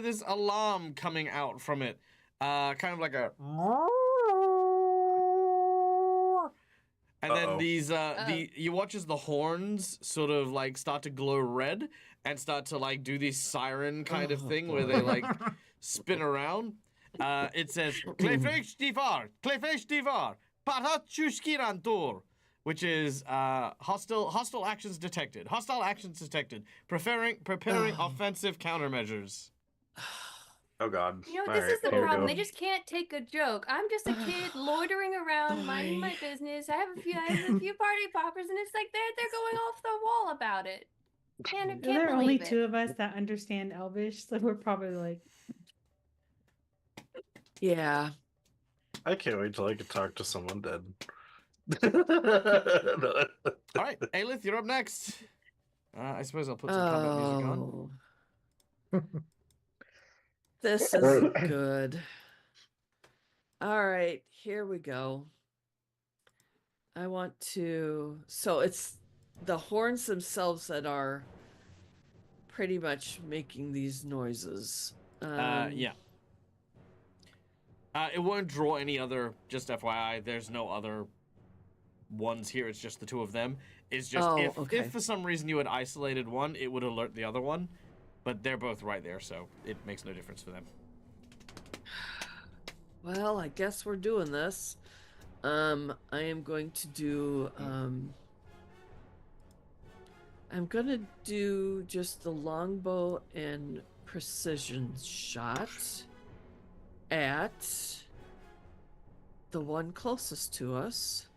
this alarm coming out from it. Kind of like a and then these you watch as the horns sort of like start to glow red and start to like do this siren kind of thing where they like spin around. It says Klefesh Divar, Parachuskirantur, which is hostile actions detected. Hostile actions detected. Preparing offensive countermeasures. Oh God. You know, this is the problem. They just can't take a joke. I'm just a kid loitering around, minding my business. I have a few party poppers, and it's like they're going off the wall about it. Can't there are only believe it. 2 of us that understand Elvish, so we're probably like, yeah. I can't wait till I can talk to someone dead. All right, Aelith, you're up next. I suppose I'll put some combat music on. This is good. All right, here we go. I want to... So it's the horns themselves that are pretty much making these noises. Yeah. It won't draw any other, just FYI, there's no other ones here, it's just the 2 of them. It's just, if for some reason you had isolated one, it would alert the other one, but they're both right there, so it makes no difference for them. Well, I guess we're doing this. I am going to do, I'm gonna do just the longbow and precision shot at the one closest to us.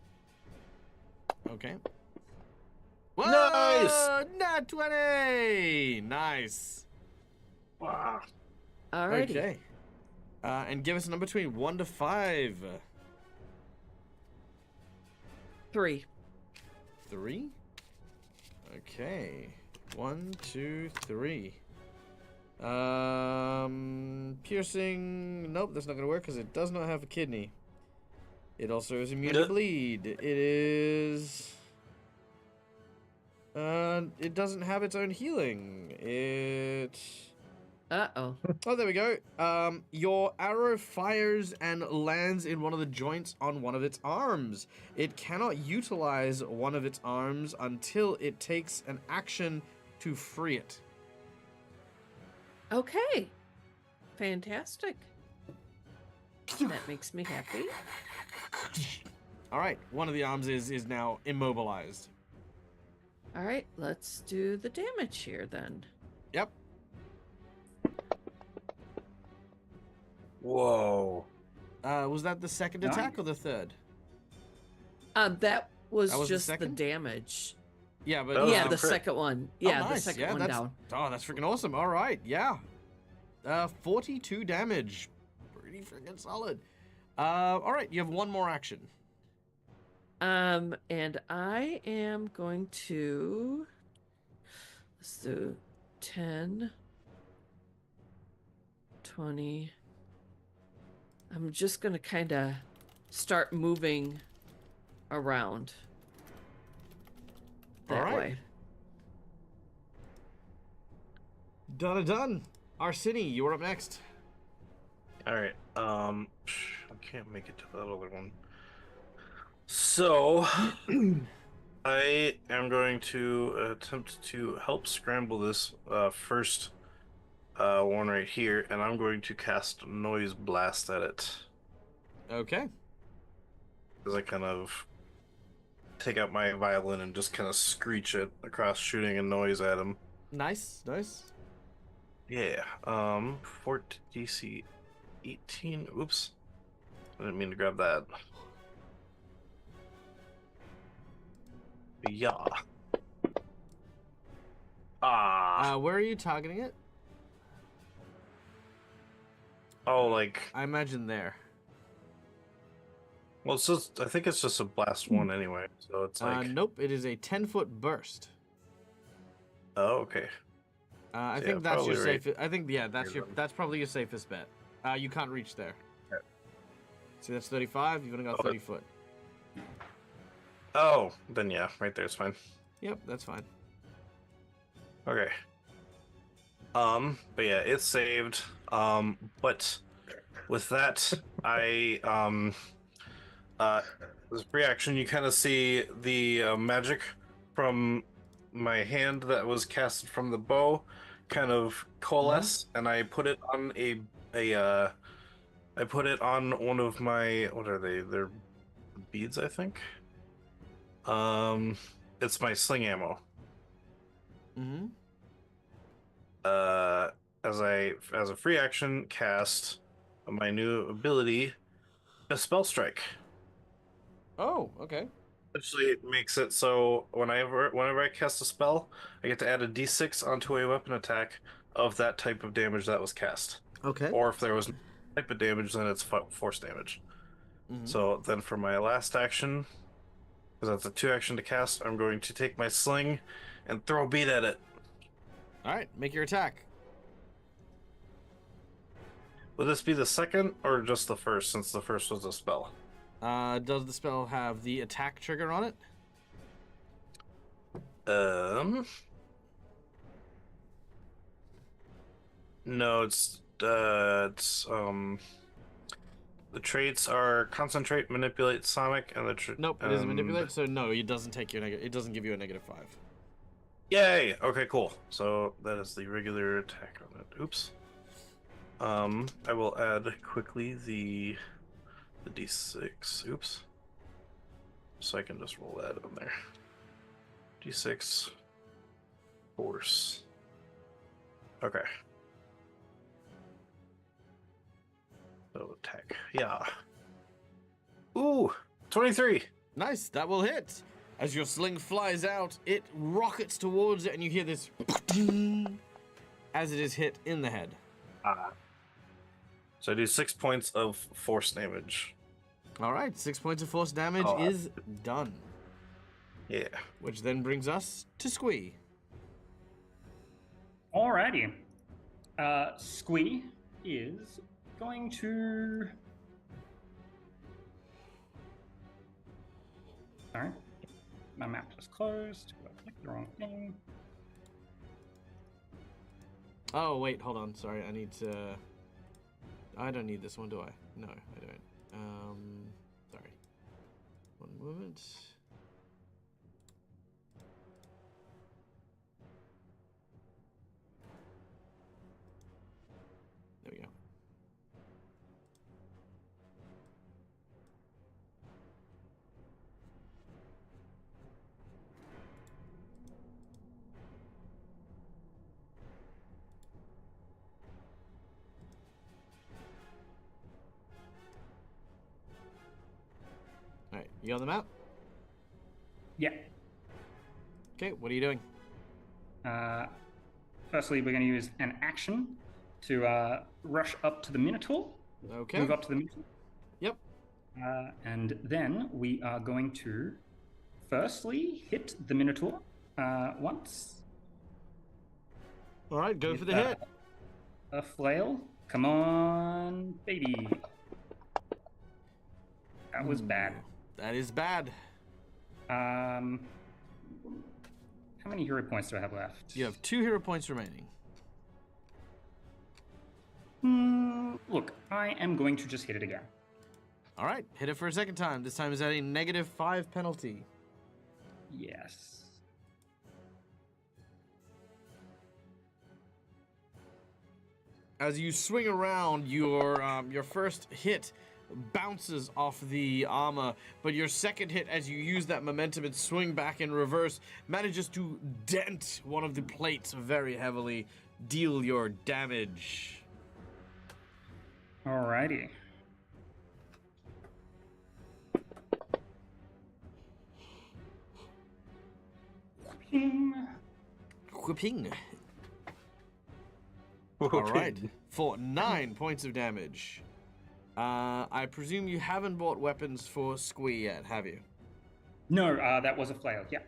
Okay. Whoa! Nice! Nat 20! Nice. Wow. Alrighty. Okay. And give us a number between 1 to 5. 3. 3? Okay. 1, 2, 3. Piercing. Nope, that's not gonna work because it does not have a kidney. It also is immune to bleed. It is It doesn't have its own healing. Uh-oh. Oh, there we go. Your arrow fires and lands in one of the joints on one of its arms. It cannot utilize one of its arms until it takes an action to free it. Okay. Fantastic. That makes me happy. All right, one of the arms is now immobilized. All right, let's do the damage here then. Yep. Whoa. Was that the second attack or the third? That was the just the second? damage. Yeah, but That was Yeah, the the crit. second one. Yeah, the nice. second Yeah, one that's, down. Oh, that's freaking awesome. All right, yeah. 42 damage. Pretty freaking solid. All right, you have one more action. And I am going to let's do 10, 20. I'm just gonna kind of start moving around that All right. way. Done. Arsini, you're up next. All right. I can't make it to that other one. So, I am going to attempt to help scramble this first one right here, and I'm going to cast Noise Blast at it. Okay. As I kind of take out my violin and just kind of screech it across, shooting a noise at him. Nice. Yeah. 4 DC 18. Oops. I didn't mean to grab that. Yeah. Where are you targeting it? Oh, like, I imagine there. well, it's just, I think it's just a blast one anyway, so it's like, Nope, it is a 10-foot burst. oh, okay. I Yeah, think that's your probably right. safest. I think that's Here, that's probably your safest bet. You can't reach there. Okay. See, that's 35. You've only got Oh, 30 foot. Oh, then yeah, right there, it's fine. Yep, that's fine. Okay. But yeah, it's saved. But with that, this reaction, you kind of see the magic from my hand that was casted from the bow kind of coalesce, and I put it on I put it on one of my, what are they? They're beads, I think. It's my sling ammo. Mm-hmm. As a free action, cast my new ability, a spell strike. Oh, okay. Actually, it makes it so whenever I cast a spell, I get to add a d6 onto a weapon attack of that type of damage that was cast. Okay. Or if there was no type of damage, then it's force damage. Mhm. So then for my last action, because that's a 2 action to cast, I'm going to take my sling and throw a bead at it. All right, make your attack. Would this be the second or just the first, since the first was a spell? Does the spell have the attack trigger on it? No, the traits are concentrate, manipulate, sonic, and Nope, it isn't manipulate, so no, it doesn't take you it doesn't give you a -5. Yay! Okay, cool. So that is the regular attack on it. Oops. I will add quickly the d6. Oops. So I can just roll that on there. d6 force. Okay. So attack. Yeah. Ooh, 23. Nice, that will hit. As your sling flies out, it rockets towards it, and you hear this as it is hit in the head. So I do 6 points of force damage. All right, 6 points of force damage Oh. is done. Yeah. Which then brings us to Squee. Alrighty. Squee is going to... Sorry. My map was closed. I clicked the wrong thing. Oh, wait, hold on. Sorry, I need to... I don't need this one, do I? No, I don't. Sorry. One moment. There we go. Alright, you on the map? Yeah. Okay, what are you doing? Firstly, we're going to use an action to rush up to the Minotaur. Okay. Move up to the Minotaur. Yep. And then we are going to firstly hit the Minotaur once. Alright, go with, for the hit. A flail. Come on, baby. That was bad. That is bad. How many hero points do I have left? You have 2 hero points remaining. Look, I am going to just hit it again. Alright, hit it for a second time. This time is at a -5 penalty. Yes. As you swing around, your first hit bounces off the armor, but your second hit, as you use that momentum and swing back in reverse, manages to dent one of the plates very heavily. Deal your damage. Alrighty. Whipping. All right, for 9 points of damage. I presume you haven't bought weapons for Squee yet, have you? No, that was a flail. Yeah.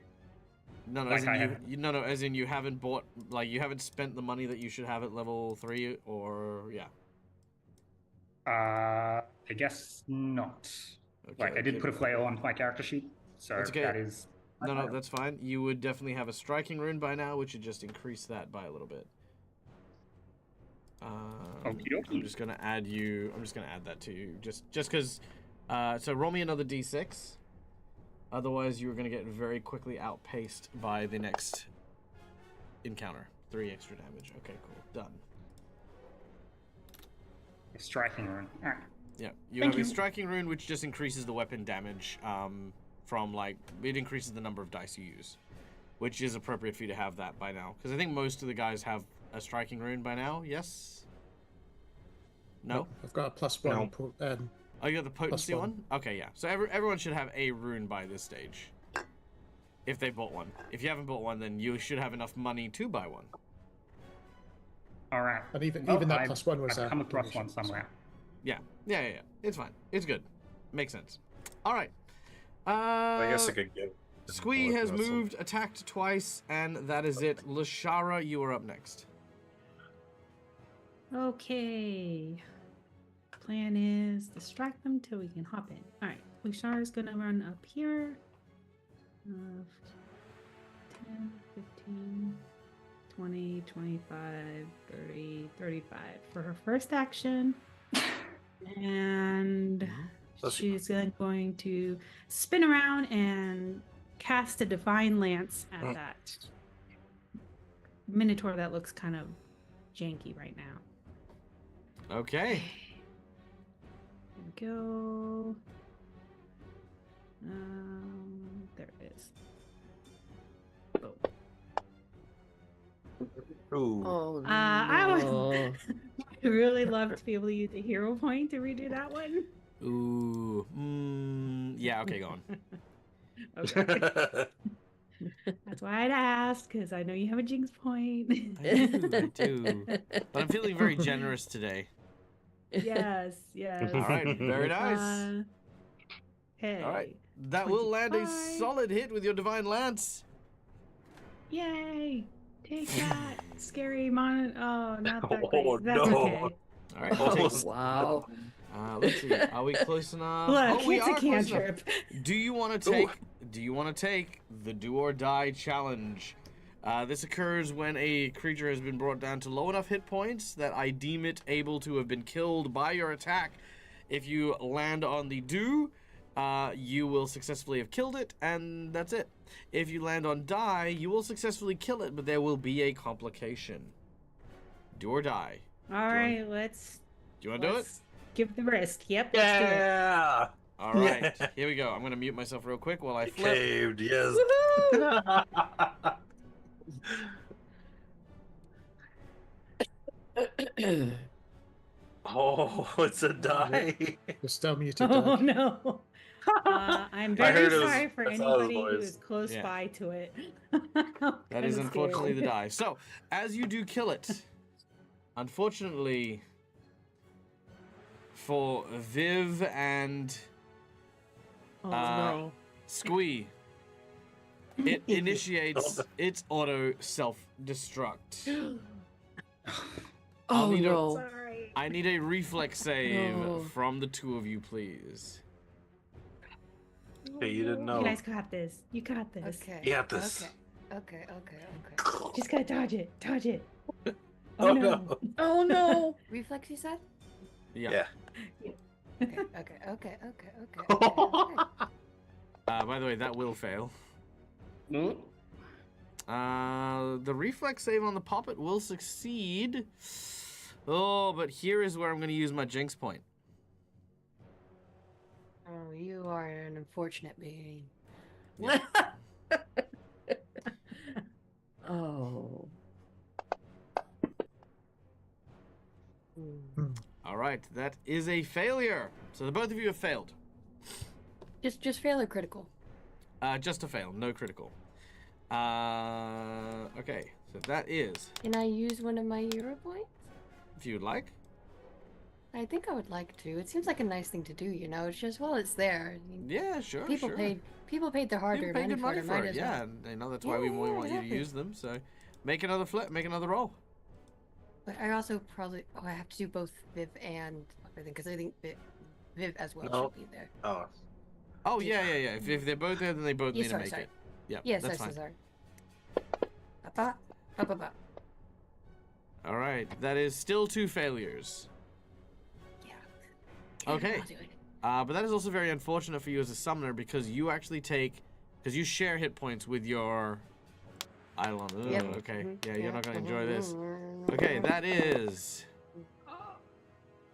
No, Like as I in haven't. no, as in you haven't bought, like you haven't spent the money that you should have at level 3, or yeah. I guess not. Okay, Like I did okay. put a flail on my character sheet, so That's okay. that is. No, that's fine. You would definitely have a striking rune by now, which would just increase that by a little bit. Okey-dokey. I'm just gonna add that to you, just because. So roll me another d6. Otherwise, you're gonna get very quickly outpaced by the next encounter. 3 extra damage. Okay, cool, done. A striking rune. Alright. Yeah, you Thank have you. a striking rune, which just increases the weapon damage. From like it increases the number of dice you use, which is appropriate for you to have that by now, because I think most of the guys have a striking rune by now. Yes. No. I've got a +1. Oh, you got the potency +1. one? Okay, yeah. So everyone should have a rune by this stage. If they bought one. If you haven't bought one, then you should have enough money to buy one. Alright. And even Well, that I've- +1 was I've come across provision, one somewhere. Yeah. It's fine. It's good. Makes sense. All right. I guess I could get. Squee has moved, attacked twice, and that is it. Lashara, you are up next. Okay. Plan is distract them till we can hop in. All right. Lushara's gonna run up here. 10, 15, 20, 25, 30, 35 for her first action. And she's going to spin around and cast a divine lance at that minotaur that looks kind of janky right now. Okay. There we go. There it is. Oh. Ooh. Oh, I no. would really love to be able to use a hero point to redo that one. Ooh. Yeah, okay, go on. Okay. That's why I'd ask, because I know you have a jinx point. I do. But I'm feeling very generous today. Yes, yes. All right, very nice. Hey. All right. That will land a 25. solid hit with your divine lance. Yay! Take that, scary mon. Oh, not that Oh, great. That's no. okay. All right. Oh, Takes Wow. Let's see. Are we close enough? Look, we it's a are close enough. cantrip. Do you want to take? Do you want to take the do or die challenge? This occurs when a creature has been brought down to low enough hit points that I deem it able to have been killed by your attack. If you land on the do, you will successfully have killed it, and that's it. If you land on die, you will successfully kill it, but there will be a complication. Do or die. All right, let's. Do you want to do it? Give the wrist. Yep. Let's do it. Yeah. All right, here we go. I'm gonna mute myself real quick while I flip. Caved, yes. Oh, it's a die. You're still muted. Oh Doug. no. I'm I very heard it was- sorry for I saw his anybody who voice. is close Yeah. by to it. That is unfortunately the die. So, as you do kill it, unfortunately for Viv and Oh no. Squee, it initiates its auto self-destruct. I'll Oh need a- no. Sorry. I need a reflex save No. from the two of you, please. Okay, you didn't know. You guys got this. You got this. Okay. You got this. Okay. Just gotta dodge it. Dodge it. Oh, no. Oh no. Reflex, you said? Yeah. Okay. By the way, that will fail. Hmm? The reflex save on the puppet will succeed. Oh, but here is where I'm going to use my jinx point. Oh, you are an unfortunate being. Oh. All right, that is a failure. So the both of you have failed. Just fail or critical. Just a fail, no critical. Okay, so that is, Can I use one of my hero points? if you would like. I think I would like to. It seems like a nice thing to do, you know. It's just it's there. I mean, Yeah, sure, people sure. paid their People hard-earned pay good money money for it. for it, yeah. Well. And, that's why we Yeah, want you to exactly. use them. So make another flip, make another roll. But I also probably I have to do both Viv and everything because I think Viv as well No. should be there. Oh, Oh, yeah. If they're both there, then they both Yeah, need sorry, to make sorry. it. Yeah, Yes, that's I'm fine. so sorry. Ba, ba, ba, ba. All right, that is still 2 failures. Yeah. Okay. I'll do it. But that is also very unfortunate for you as a summoner because you actually because you share hit points with your Eidolon. Ugh, Yep. Okay, Mhm. yeah, you're not going to enjoy this. Mhm. Okay, that is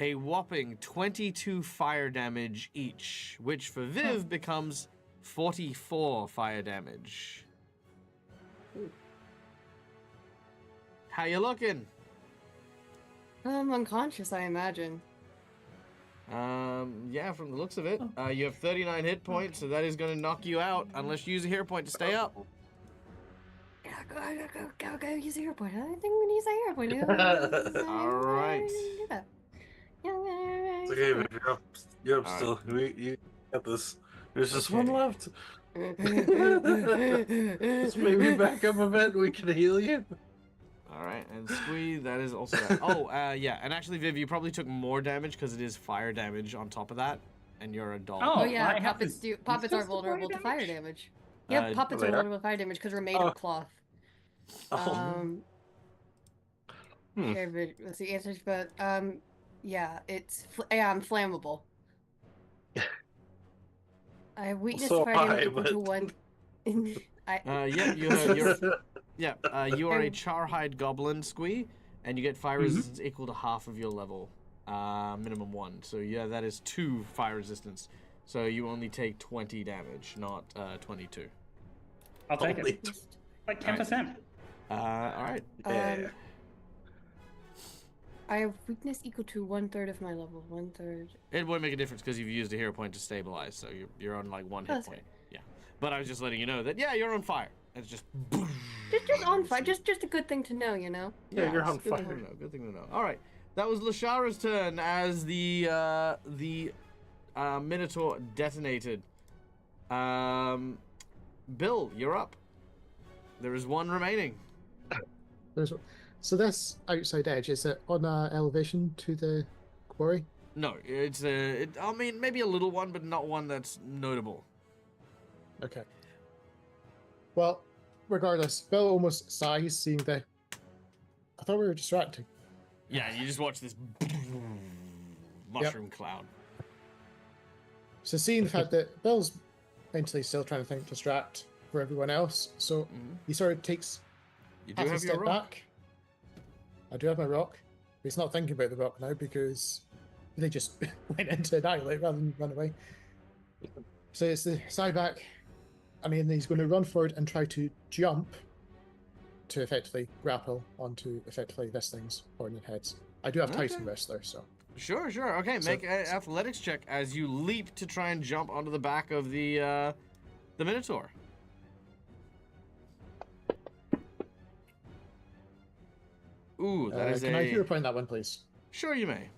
a whopping 22 fire damage each, which for Viv becomes 44 fire damage. How you looking? I'm unconscious, I imagine. Yeah, from the looks of it, you have 39 hit points, so that is going to knock you out unless you use a hero point to stay up. Yeah, go use a hero point. I think we need a hero point. All right. Do that. it's okay, baby. You're up All still. You got this. There's just one Okay. left. Just maybe back up a bit. We can heal you. All right, and Squee, that is also that. Oh, yeah, and actually, Viv, you probably took more damage because it is fire damage on top of that, and you're a doll. Oh, Oh yeah, I have puppets this- puppets just are the vulnerable to fire damage? damage. Yep, puppets are they are? vulnerable to fire damage because we're made Oh. of cloth. Oh. Hmm. Here, but let's see answers, but yeah, I'm flammable. I have weakness So to fire damage high, equal to but- 1. Yeah, you are a Charhide Goblin, Squee, and you get fire resistance equal to half of your level, minimum 1. So yeah, that is 2 fire resistance. So you only take 20 damage, not 22. I'll take Holy it. Like 10%. All right. Yeah. I have weakness equal to 1/3 of my level. 1/3. It won't make a difference because you've used a hero point to stabilize, so you're on like 1 hit That's point. Yeah, but I was just letting you know that you're on fire. It's just. Just on fire. Just a good thing to know, you know. Yeah, you're it's on good thing fire. to know, good thing to know. All right, that was Lashara's turn as the Minotaur detonated. Bill, you're up. There is 1 remaining. So this outside edge, is it on a elevation to the quarry? No, it's I mean, maybe a little one, but not one that's notable. Okay. Well, regardless, Bill almost sighs seeing the. I thought we were distracting. Yeah, you just watch this mushroom cloud. So seeing the fact that Bill's mentally still trying to think distract for everyone else, so he sort of takes You do half a have your step rock. back. I do have my rock. But he's not thinking about the rock now because they just went into annihilate rather than run away. So it's the side back. I mean, he's going to run forward and try to jump to effectively grapple onto effectively this thing's pointed heads. I do have Titan Wrestler, so. Sure. Okay, make an athletics check as you leap to try and jump onto the back of the Minotaur. Ooh, that is Can I hero point that one, please? Sure, you may.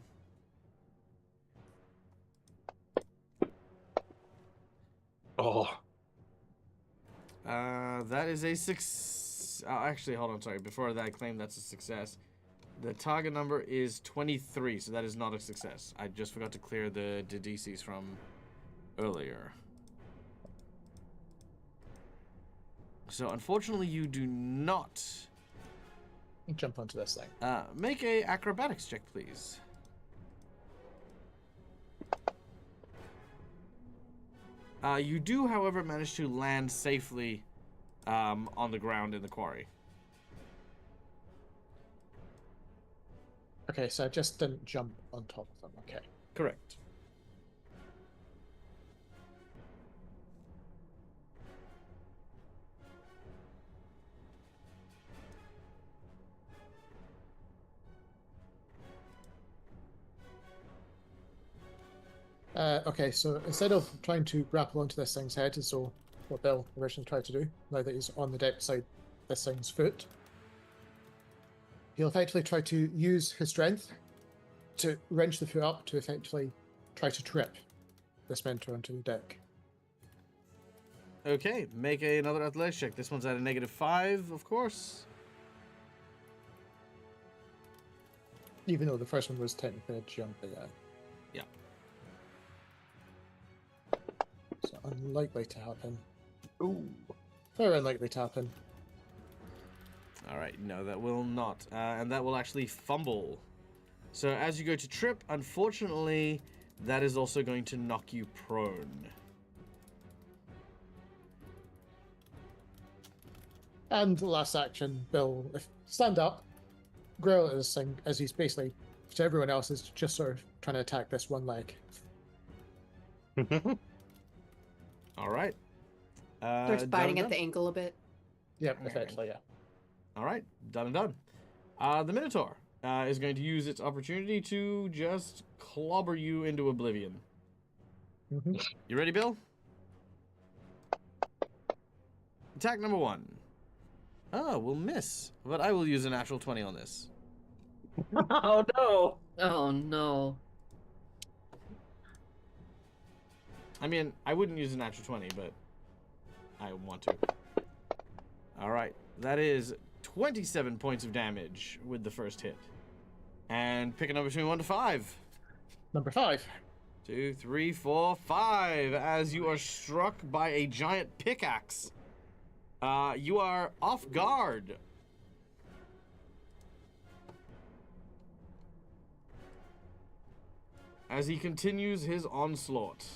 Oh. That is a six. Actually, hold on. Sorry. Before that, I claim that's a success. The target number is 23, so that is not a success. I just forgot to clear the DCs from earlier. So, unfortunately, you do not Jump onto this thing. make a acrobatics check, please. You do, however, manage to land safely on the ground in the quarry. Okay, so I just didn't jump on top of them. Okay. Correct. Okay, so instead of trying to grapple onto this thing's head, as though what Bill originally tried to do, now that he's on the deck beside this thing's foot, he'll effectively try to use his strength to wrench the foot up to effectively try to trip this mentor onto the deck. Okay, make another athletics check. This one's at a -5, of course. Even though the first one was technically a jump, but yeah. Yeah. So unlikely to happen. Ooh. Very unlikely to happen. All right, no, that will not. And that will actually fumble. So as you go to trip, unfortunately, that is also going to knock you prone. And the last action, Bill, stand up, growl at this thing as he's basically, to everyone else, is just sort of trying to attack this one leg. All right. Starts done biting and at the done. ankle a bit. Yep, effectively, yeah. All right, done and done. The Minotaur is going to use its opportunity to just clobber you into oblivion. Mm-hmm. You ready, Bill? Attack number 1. Oh, we'll miss, but I will use a natural 20 on this. Oh no! Oh no. I mean, I wouldn't use a natural 20, but I want to. All right, that is 27 points of damage with the first hit. And pick a number between 1 to 5. Number 5. 2, 3, 4, 5. As you are struck by a giant pickaxe. You are off guard. As he continues his onslaught.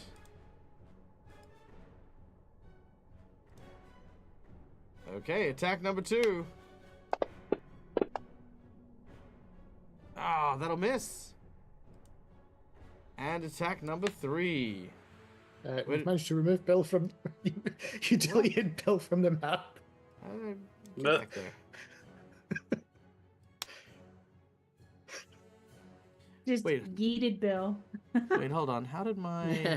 Okay, attack number 2. Ah, that'll miss. And attack number 3. We've managed to remove Bill from... you deleted Bill from the map. Get back there. Just Wait. yeeted Bill. Wait, hold on. How did my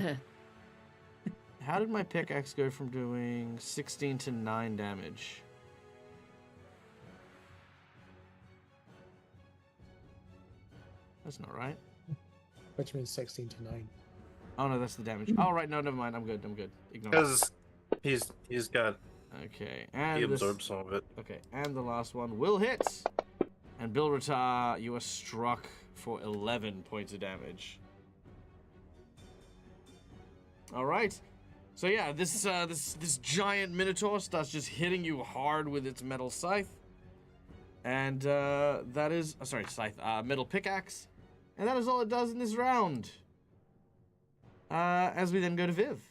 pickaxe go from doing 16 to 9 damage? That's not right. Which means 16 to 9. Oh no, that's the damage. Oh right, no, never mind. I'm good. Ignore it. Because he's got Okay, he and this, absorbed some of it. okay, and the last one will hit. And Bilratar, you are struck for 11 points of damage. All right. So yeah, this giant minotaur starts just hitting you hard with its metal scythe, and that is metal pickaxe, and that is all it does in this round. As we then go to Viv.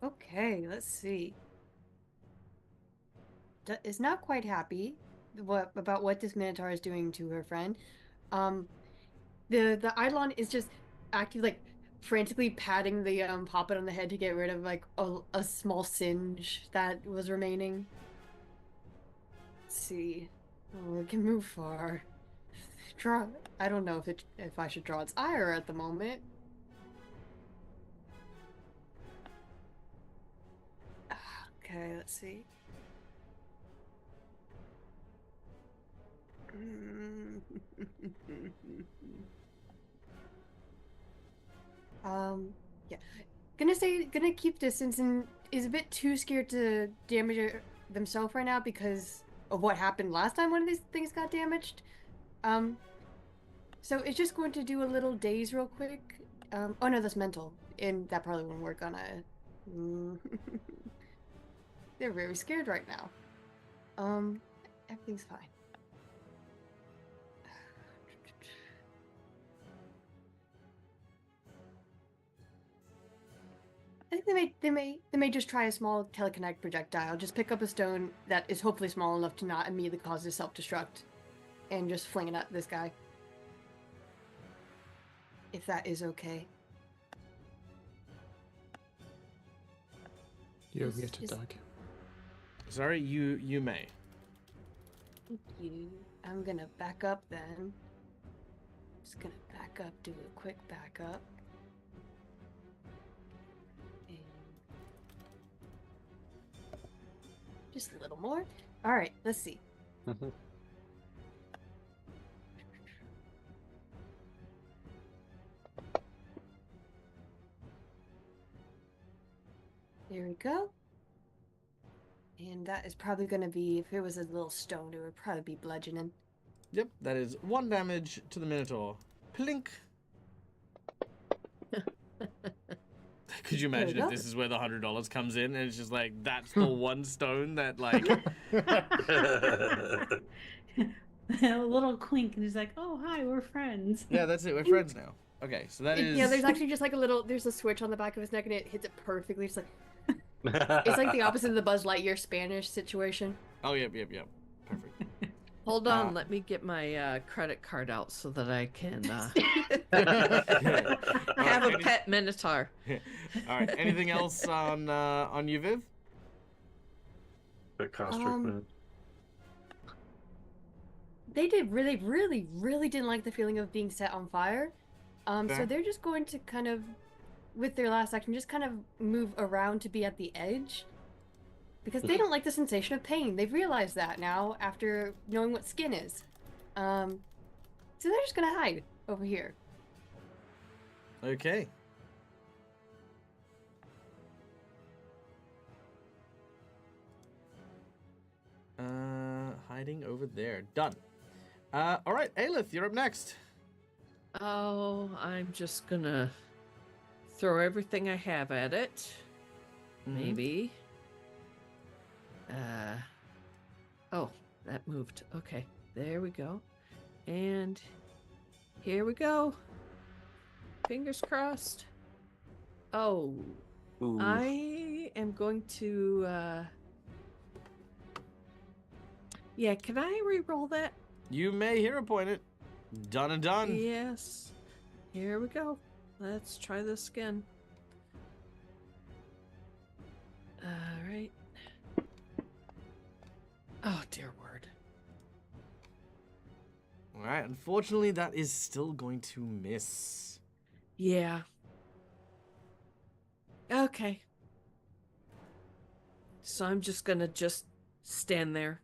Okay, let's see. Is not quite happy about what this minotaur is doing to her friend. The Eidolon is just acting like frantically patting the poppet on the head to get rid of like a small singe that was remaining. Let's see. Oh, it can move far. Draw. I don't know if I should draw its ire at the moment. Okay, let's see. Yeah. Gonna keep distance and is a bit too scared to damage themselves right now because of what happened last time one of these things got damaged. So it's just going to do a little daze real quick. Oh no, that's mental, and that probably won't work on a. They're very scared right now. Everything's fine. I think they may just try a small telekinetic projectile. Just pick up a stone that is hopefully small enough to not immediately cause a self-destruct, and just fling it at this guy. If that is okay. You're muted, Doug. Sorry, you may. Thank you. I'm gonna back up then. Just gonna back up, do a quick back up. And just a little more. Alright, let's see. There we go. And that is probably going to be, if it was a little stone, it would probably be bludgeoning. Yep, that is 1 damage to the Minotaur. Plink. Could you imagine if this is where the $100 comes in and it's just like, that's the one stone that like... A little clink and he's like, oh, hi, we're friends. Yeah, that's it. We're friends now. Okay, so that is... Yeah, there's actually just like there's a switch on the back of his neck and it hits it perfectly. It's like... It's like the opposite of the Buzz Lightyear Spanish situation. Oh, yep. Perfect. Hold on, let me get my credit card out so that I can have a pet minotaur. All right. Anything else on you, Viv? Bit constrict, They really didn't like the feeling of being set on fire. So they're just going to kind of, with their last action, just kind of move around to be at the edge. Because they don't like the sensation of pain. They've realized that now after knowing what skin is. So they're just gonna hide over here. Okay. Hiding over there. Done. All right, Aelith, you're up next. Oh, I'm just gonna throw everything I have at it. Maybe. Oh, that moved. Okay, there we go. And here we go. Fingers crossed. Oh, Ooh. I am going to, yeah, can I re-roll that? You may hero point it. Done and done. Yes. Here we go. Let's try this again. All right. Oh, dear word. All right. Unfortunately, that is still going to miss. Yeah. Okay. So I'm just gonna stand there.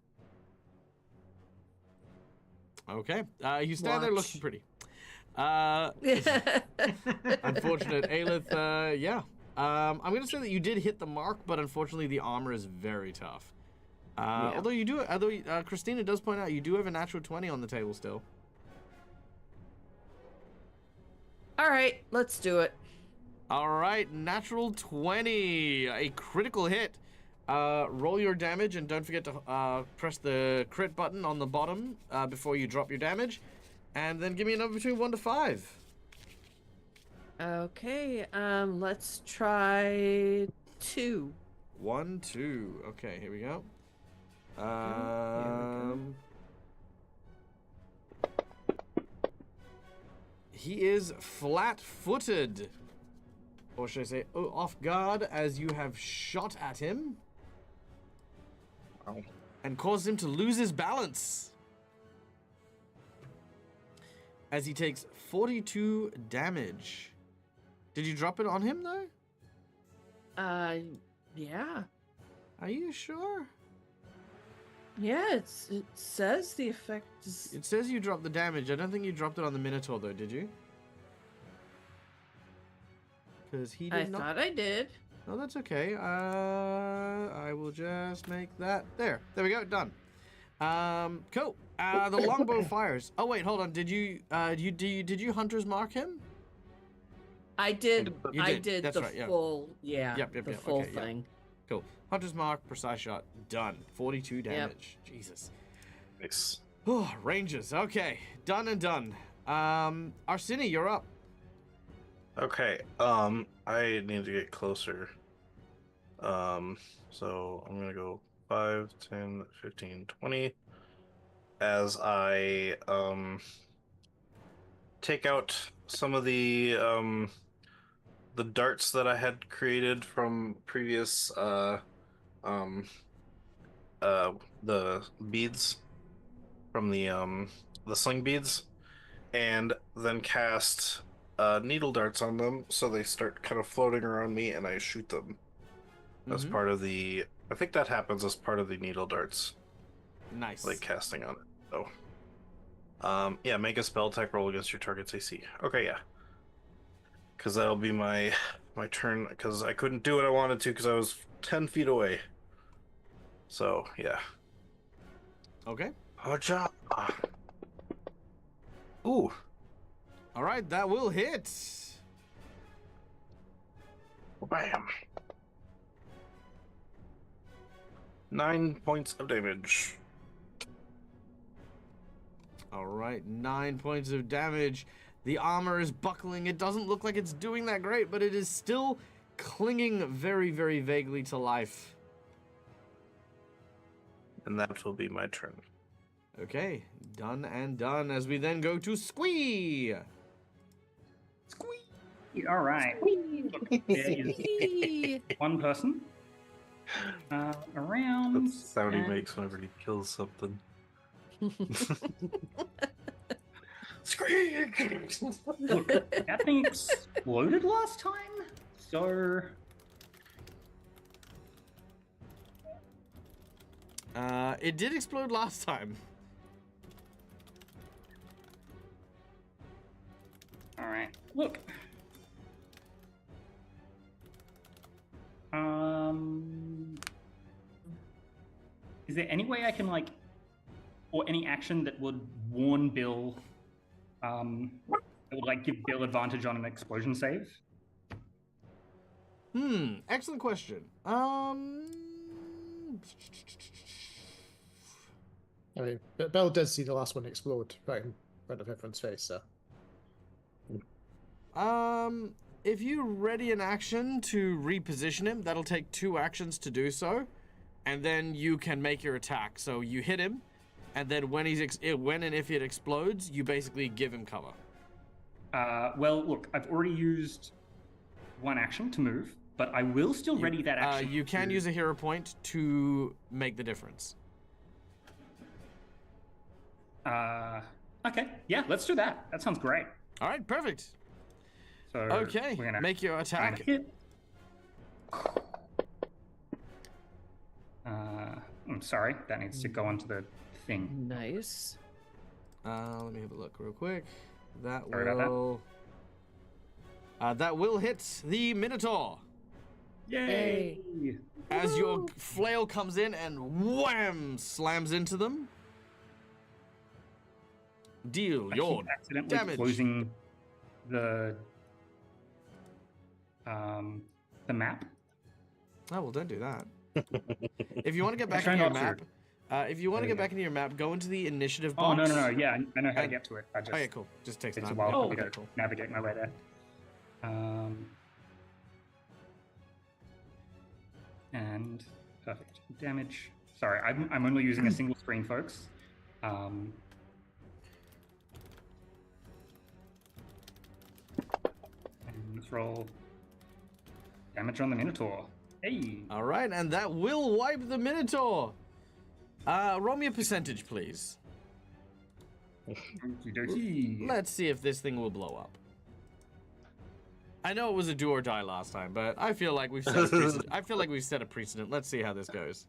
Okay. You stand there looking pretty. Yeah. Unfortunate. Aelith, yeah. I'm going to say that you did hit the mark, but unfortunately the armor is very tough. Yeah. Although Christina does point out you do have a natural 20 on the table still. All right, let's do it. All right, natural 20, a critical hit. Roll your damage and don't forget to press the crit button on the bottom before you drop your damage. And then give me a number between 1 to 5. Okay, let's try 2. 1, 2. Okay, here we go. He is flat-footed. Or should I say, off guard as you have shot at him. And caused him to lose his balance. As he takes 42 damage. Did you drop it on him, though? Yeah. Are you sure? Yeah, it says the effect is... It says you dropped the damage. I don't think you dropped it on the Minotaur, though, did you? Because he did not... I thought I did. No, that's okay. I will just make that... There we go, done. Cool. The longbow fires. Oh, wait, hold on. Did you Hunter's Mark him? I did. You I did. did That's the right, yeah. full... Yeah, the full okay, thing. Yeah. Cool. Hunter's Mark, precise shot, done. 42 damage. Yep. Jesus. Nice. Oh, Rangers. Okay, done and done. Arsini, you're up. Okay. I need to get closer. So I'm gonna go 5, 10, 15, 20. As I take out some of the darts that I had created from previous the beads from the sling beads, and then cast needle darts on them so they start kind of floating around me and I shoot them as part of the... I think that happens as part of the needle darts. Nice. Like casting on it. So yeah, make a spell attack roll against your target's AC. Okay, yeah. Because that'll be my turn, because I couldn't do what I wanted to because I was 10 feet away. So, yeah. Okay. Haja. Ooh. All right, that will hit. Bam. 9 points of damage. All right, 9 points of damage. The armor is buckling. It doesn't look like it's doing that great, but it is still clinging very, very vaguely to life. And that will be my turn. Okay, done and done, as we then go to Squee. Squee! All right. Look, there is one person around. That's the sound he makes whenever he kills something. Squeak! Look, that thing exploded last time, so... It did explode last time. Alright, look. Is there any way I can, like, or any action that would warn Bill, that would, like, give Bill advantage on an explosion save? Excellent question. I mean, Bell does see the last one explode right in front of everyone's face, so... If you ready an action to reposition him, that'll take 2 actions to do so, and then you can make your attack. So you hit him, and then when when and if it explodes, you basically give him cover. Well, look, I've already used 1 action to move, but I will still ready that action. You can use a hero point to make the difference. Okay, yeah, let's do that. That sounds great. All right, perfect. So Okay, we're gonna make your attack. hit. I'm sorry, that needs to go onto the thing. Nice. Let me have a look real quick. That Sorry about will... that will hit the Minotaur. Yay! As your flail comes in and wham! Slams into them. Deal I your keep accidentally damage. closing the map. Oh well, don't do that. If you want to get back Try into your not to. map, if you want to There get we back into your map, go into the initiative Oh box. no! Yeah, I know how to And- get to it. I just Oh yeah, cool. Just takes takes a time. while Yeah, for me okay, to cool. navigate my way there. And perfect damage. Sorry, I'm only using a single screen, folks. And let's roll damage on the Minotaur. Hey. All right, and that will wipe the Minotaur. Roll me a percentage, please. Okie dokie. Let's see if this thing will blow up. I know it was a do or die last time, but I feel like we've set a precedent. I feel like we've set a precedent. Let's see how this goes.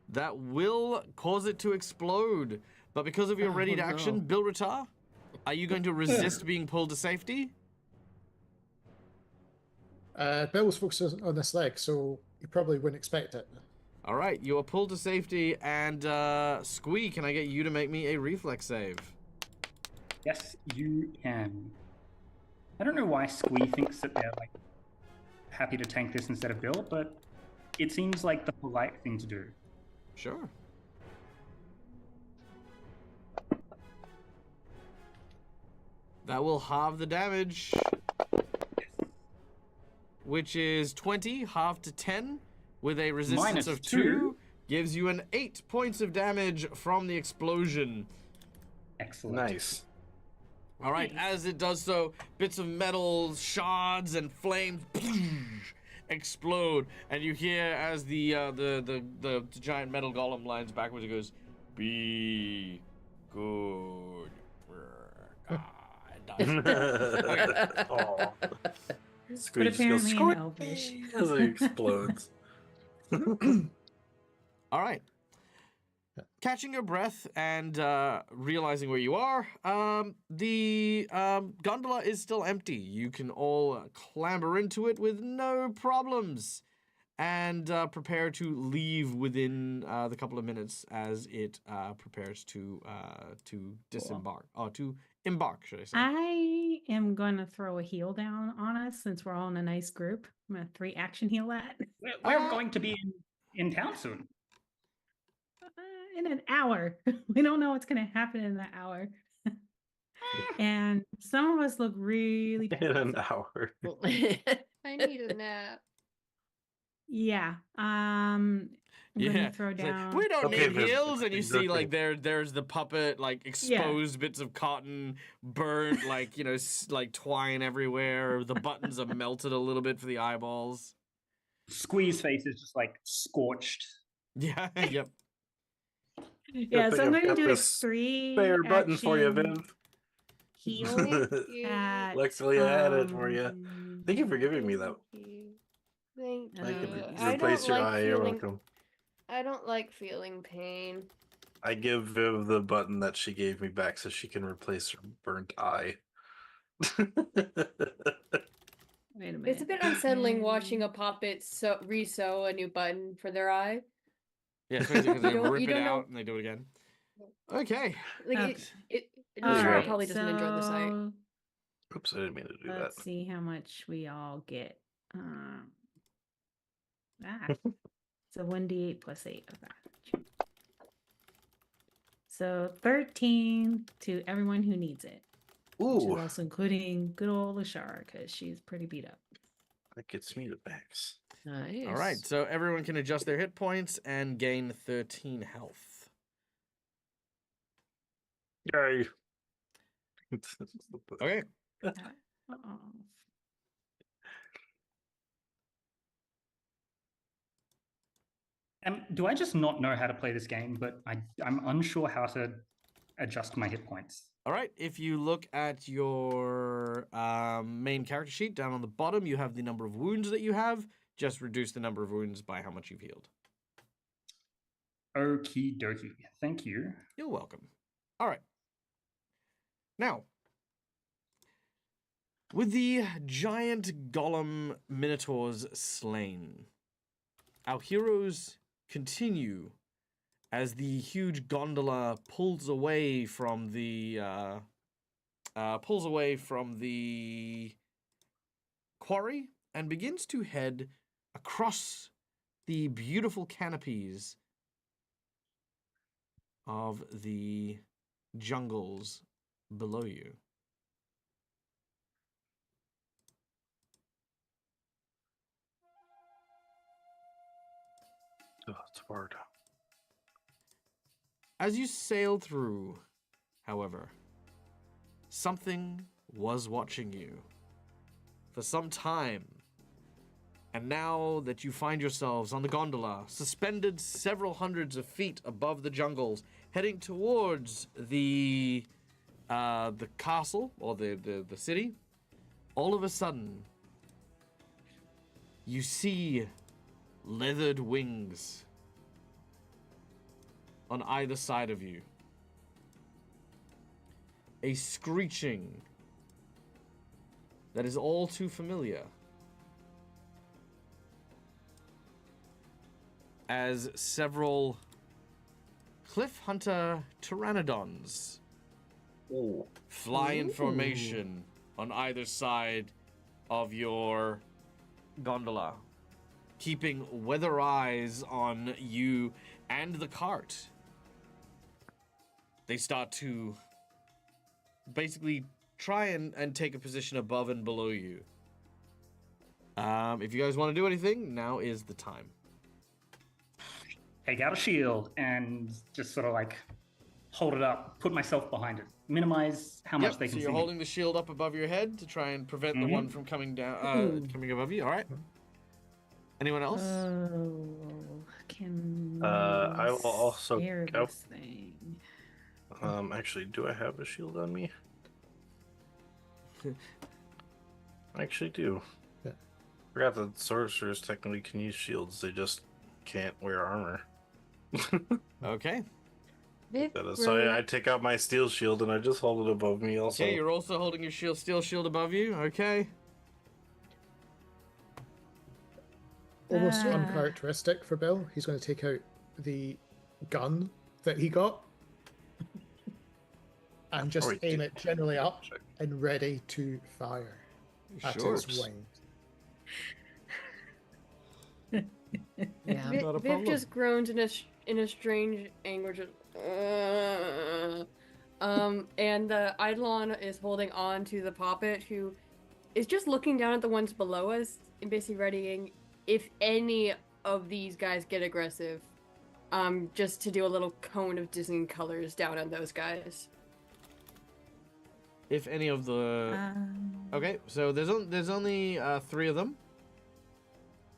That will cause it to explode, but because of your ready to action, Bilratar, are you going to resist being pulled to safety? Bill was focused on this leg, so you probably wouldn't expect it. All right, you are pulled to safety, and Squee, can I get you to make me a reflex save? Yes, you can. I don't know why Squee thinks that they're like happy to tank this instead of Bill, but it seems like the polite thing to do. Sure. That will halve the damage, which is 20, halved to 10, with a resistance Minus of 2. 2, gives you an 8 points of damage from the explosion. Excellent. Nice. All right, as it does so, bits of metal, shards, and flames explode, and you hear as the giant metal golem lines backwards. It goes, "Be good." Okay. Aw. But Squeak just goes apparently in squeak Elvish. as it explodes. All right. Catching your breath and realizing where you are, the gondola is still empty. You can all clamber into it with no problems and prepare to leave within the couple of minutes as it prepares to disembark. Or to embark, should I say. I am going to throw a heal down on us since we're all in a nice group. I'm going to 3 action heal that. We're going to be in town soon. In an hour. We don't know what's going to happen in that hour. And some of us look really bad. In an hour. I need a nap. Yeah. I'm going Yeah, to throw it's like, down. we don't Okay, need Viv, heals, and you see like okay. there's the puppet like exposed bits of cotton, burnt like like twine everywhere. The buttons are melted a little bit for the eyeballs. Squee's face is just like scorched. Yeah, yep. Yeah, so I'm I've going to got do a this 3 Spare button for you, action Viv. heal. Yeah. Luckily I had it for you. Thank you for giving me that. Thank I you. could I Replace don't your like eye. You're feeling. welcome. I don't like feeling pain. I give Viv the button that she gave me back so she can replace her burnt eye. Wait a minute. It's a bit unsettling watching a puppet resew a new button for their eye. Yeah, especially because they You don't- rip you it don't know- out and they do it again. Okay. Like Okay. it All Lucifer right, probably doesn't enjoy the sight. so Oops, I didn't mean to do that. let's see how much we all get. So 1d8 plus 8 of that. So 13 to everyone who needs it. Which is Ooh, also including good old Lashara, because she's pretty beat up. that gets me to max. Nice. All right, so everyone can adjust their hit points and gain 13 health. Yay. Okay. Uh-oh. Do I just not know how to play this game? But I'm unsure how to adjust my hit points. All right, if you look at your main character sheet down on the bottom, you have the number of wounds that you have. Just reduce the number of wounds by how much you've healed. Okie dokie. Thank you. You're welcome. All right. Now, with the giant golem minotaurs slain, our heroes continue as the huge gondola pulls away from the pulls away from the quarry and begins to head across the beautiful canopies of the jungles below you. Oh, it's hard. As you sail through, however, something was watching you for some time. And now that you find yourselves on the gondola, suspended several hundreds of feet above the jungles, heading towards the castle or the city, all of a sudden, you see leathered wings on either side of you. A screeching that is all too familiar. As several cliff hunter pteranodons fly in formation on either side of your gondola, keeping weather eyes on you and the cart. They start to basically try and take a position above and below you. If you guys want to do anything, now is the time. Take out a shield and just sort of like hold it up, put myself behind it, minimize how much they can so see. you're holding the shield up above your head to try and prevent the one from coming down, coming above you. All right. Anyone else? Can I will also spare go. this thing? Actually, do I have a shield on me? I actually do. Yeah. Forgot that sorcerers technically can use shields. They just can't wear armor. Okay. So I take out my steel shield and I just hold it above me also. Okay, you're also holding your steel shield above you. Okay. Almost uncharacteristic for Bill. He's going to take out the gun that he got and just aim it generally up and ready to fire at its wings. Yeah, not a Viv problem. just groans in a strange anguish. And the Eidolon is holding on to the poppet, who is just looking down at the ones below us and basically readying if any of these guys get aggressive, just to do a little cone of dizzying colors down on those guys. If any of the okay, so there's only 3 of them.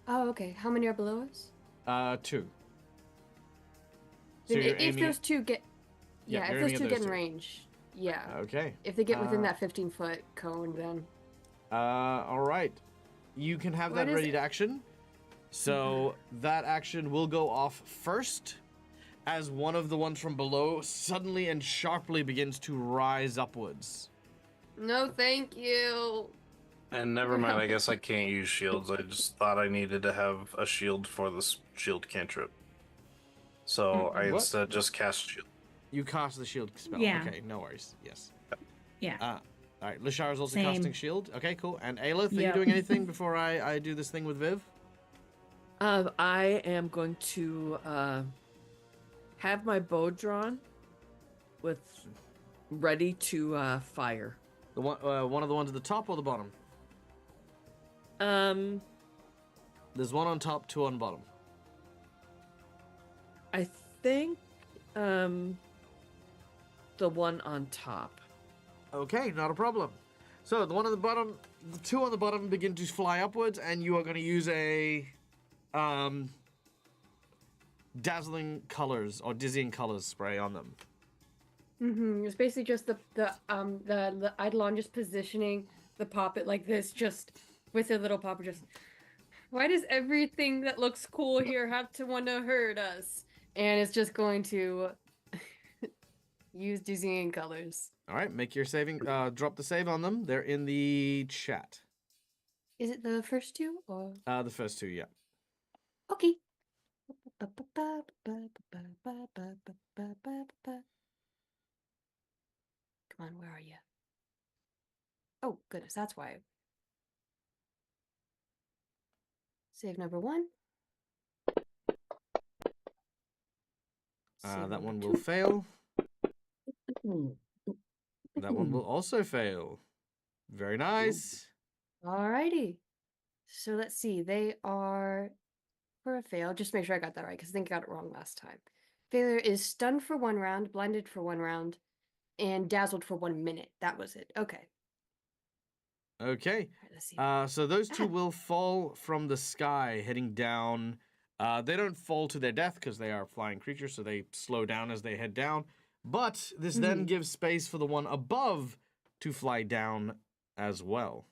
Oh, okay. How many are below us? 2. Then you're if aiming those two get, Yeah, if you're those aiming two at get those in two. range, yeah. Okay. If they get within that 15-foot cone, then. All right. You can have What that is ready it? to action. So that action will go off first as one of the ones from below suddenly and sharply begins to rise upwards. No, thank you. And never mind, I guess I can't use shields. I just thought I needed to have a shield for this shield cantrip. So I What? instead just cast shield. You cast the shield spell. Yeah. Okay, no worries. Yes. Yeah. All right, Lishar is also Same. casting shield. Okay, cool. And Aelith, are you Yep. doing anything before I do this thing with Viv? I am going to have my bow drawn with ready to fire. The one of the ones at the top or the bottom? There's one on top, 2 on bottom. I think the one on top. Okay, not a problem. So the one on the bottom, the 2 on the bottom begin to fly upwards, and you are going to use a dazzling colors or dizzying colors spray on them. It's basically just the Eidolon just positioning the poppet like this, just with a little poppet. Just why does everything that looks cool here have to want to hurt us? And it's just going to use dizzying colors. All right, make your saving. Drop the save on them. They're in the chat. Is it the first 2 or? The first 2, yeah. Okay. Come on, where are you? Oh, goodness, that's why. Save number 1. Save That number one 2. will fail. That one will also fail. Very nice. Alrighty. So let's see. They are for a fail. Just make sure I got that right because I think I got it wrong last time. Failure is stunned for 1 round, blinded for 1 round, and dazzled for 1 minute. That was it. Okay. Okay. Alright, let's see. So those two will fall from the sky, heading down. They don't fall to their death because they are flying creatures, so they slow down as they head down. But this then gives space for the one above to fly down as well.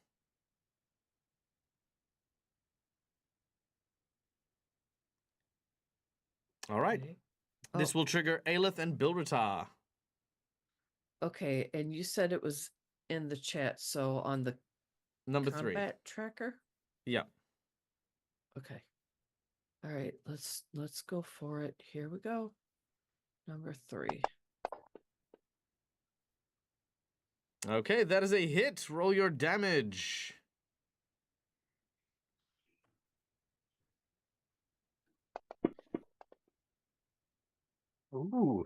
All right. This will trigger Aelith and Bilratar. Okay, and you said it was in the chat, so on the Number 3. combat tracker? Yeah. Okay. All right, let's go for it. Here we go. Number 3. Okay, that is a hit. Roll your damage. Ooh.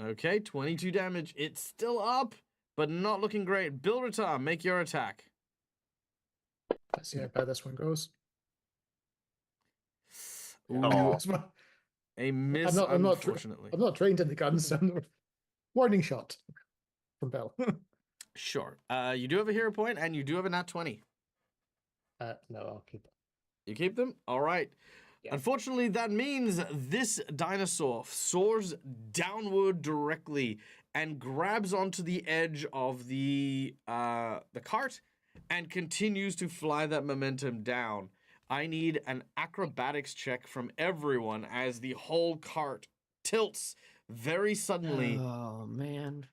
Okay, 22 damage. It's still up, but not looking great. Bilratar, make your attack. Let's see how bad this one goes. Ooh, Oh. a miss, I'm not unfortunately. I'm not trained in the guns, so warning shot from Bell. Sure. You do have a hero point, and you do have a nat 20. No, I'll keep it. You keep them? All right. Yeah. Unfortunately, that means this dinosaur soars downward directly and grabs onto the edge of the cart and continues to fly that momentum down. I need an acrobatics check from everyone as the whole cart tilts very suddenly. Oh, man.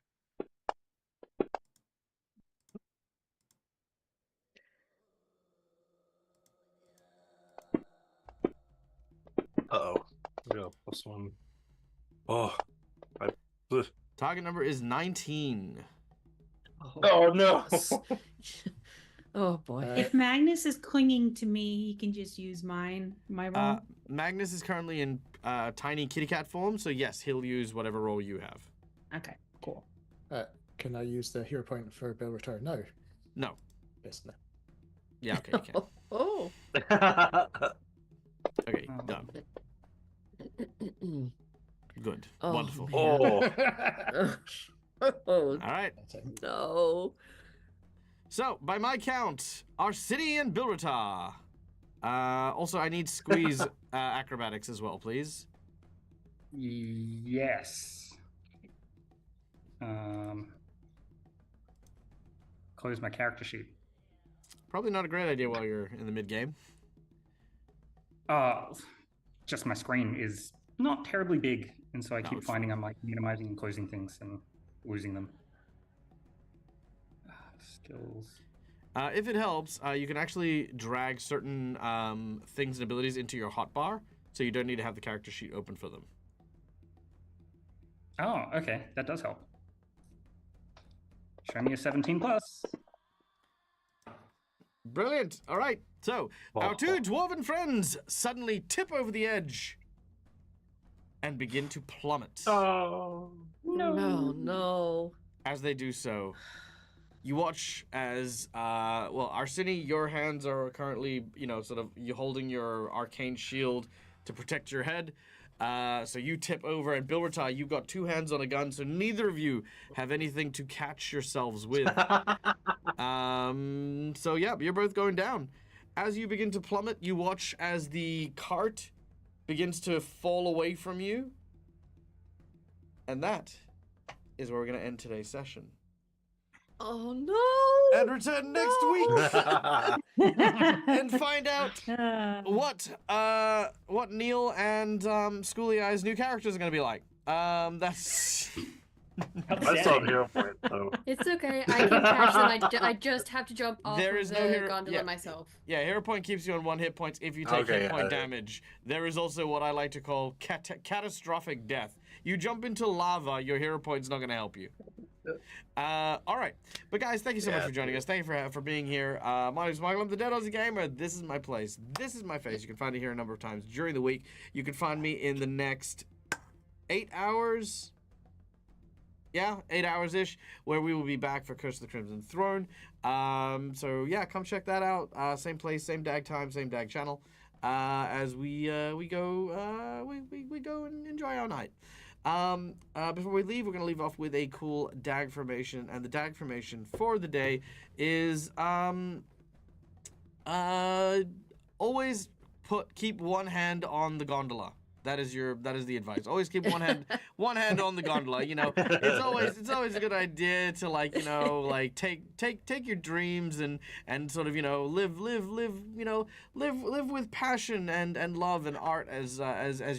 Uh-oh. We got a +1. Oh. Target number is 19. Oh, no. Oh, boy. If Magnus is clinging to me, he can just use my roll. Magnus is currently in tiny kitty cat form, so yes, he'll use whatever role you have. Okay, cool. Can I use the hero point for Bill Return now? No. Yes, no. Yeah, okay, you can. Oh. Okay, done. Good. Oh, Wonderful. man. Oh, All right. no. So, by my count, Arsini and Bilratar. Also, I need squeeze acrobatics as well, please. Yes. Close my character sheet. Probably not a great idea while you're in the mid-game. Just my screen is not terribly big, and so I keep it's finding I'm like minimizing and closing things and losing them. Skills. If it helps, you can actually drag certain things and abilities into your hotbar, so you don't need to have the character sheet open for them. Oh, okay, that does help. Show me a 17 plus. Brilliant. All right. So, our two dwarven friends suddenly tip over the edge and begin to plummet. Oh. No. As they do so, you watch as, Arsini, your hands are currently, sort of you holding your arcane shield to protect your head. So you tip over, and Bilratar, you've got 2 hands on a gun, so neither of you have anything to catch yourselves with. So yeah, you're both going down. As you begin to plummet, you watch as the cart begins to fall away from you. And that is where we're going to end today's session. Oh, no. And return next week and find out what Neil and Schooly Eye's new characters are going to be like. That's I still have hero point, so. It's okay. I can catch them. I just have to jump off There of is the no hero- gondola yeah. myself. Yeah, hero point keeps you on 1 hit points if you take Okay, hit point yeah. damage. There is also what I like to call catastrophic death. You jump into lava, your hero point's not going to help you. All right, but guys, thank you so much Yeah, for joining us. Thank you for being here. My name's Michael. I'm the Dead Aussie Gamer. This is my place. This is my face. You can find it here a number of times during the week. You can find me in the next 8 hours. Yeah, 8 hours ish, where we will be back for Curse of the Crimson Throne. So yeah, come check that out. Same place, same dag time, same dag channel. As we go and enjoy our night. Before we leave, we're gonna leave off with a cool dag formation, and the dag formation for the day is always keep one hand on the gondola. That is the advice. Always keep one hand on the gondola. You know, it's always a good idea to, like, you know, like take your dreams and sort of, you know, live with passion and love and art as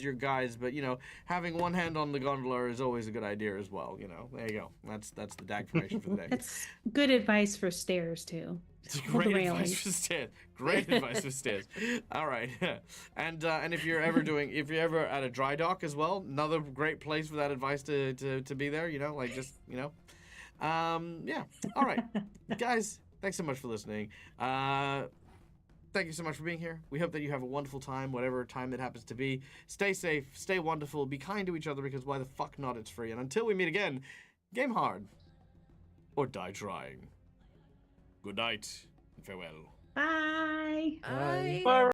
your guides. But, you know, having one hand on the gondola is always a good idea as well. You know, there you go. That's the dag formation for the day. That's good advice for stairs too. It's Hold the great advice railings. for stairs. Great advice for stairs. All right, and if you're ever at a dry dock as well, another great place for that advice to be there. You know, like, just, you know, yeah. All right, guys, thanks so much for listening. Thank you so much for being here. We hope that you have a wonderful time, whatever time it happens to be. Stay safe, stay wonderful, be kind to each other, because why the fuck not? It's free. And until we meet again, game hard or die trying. Good night and farewell. Bye. I Bye.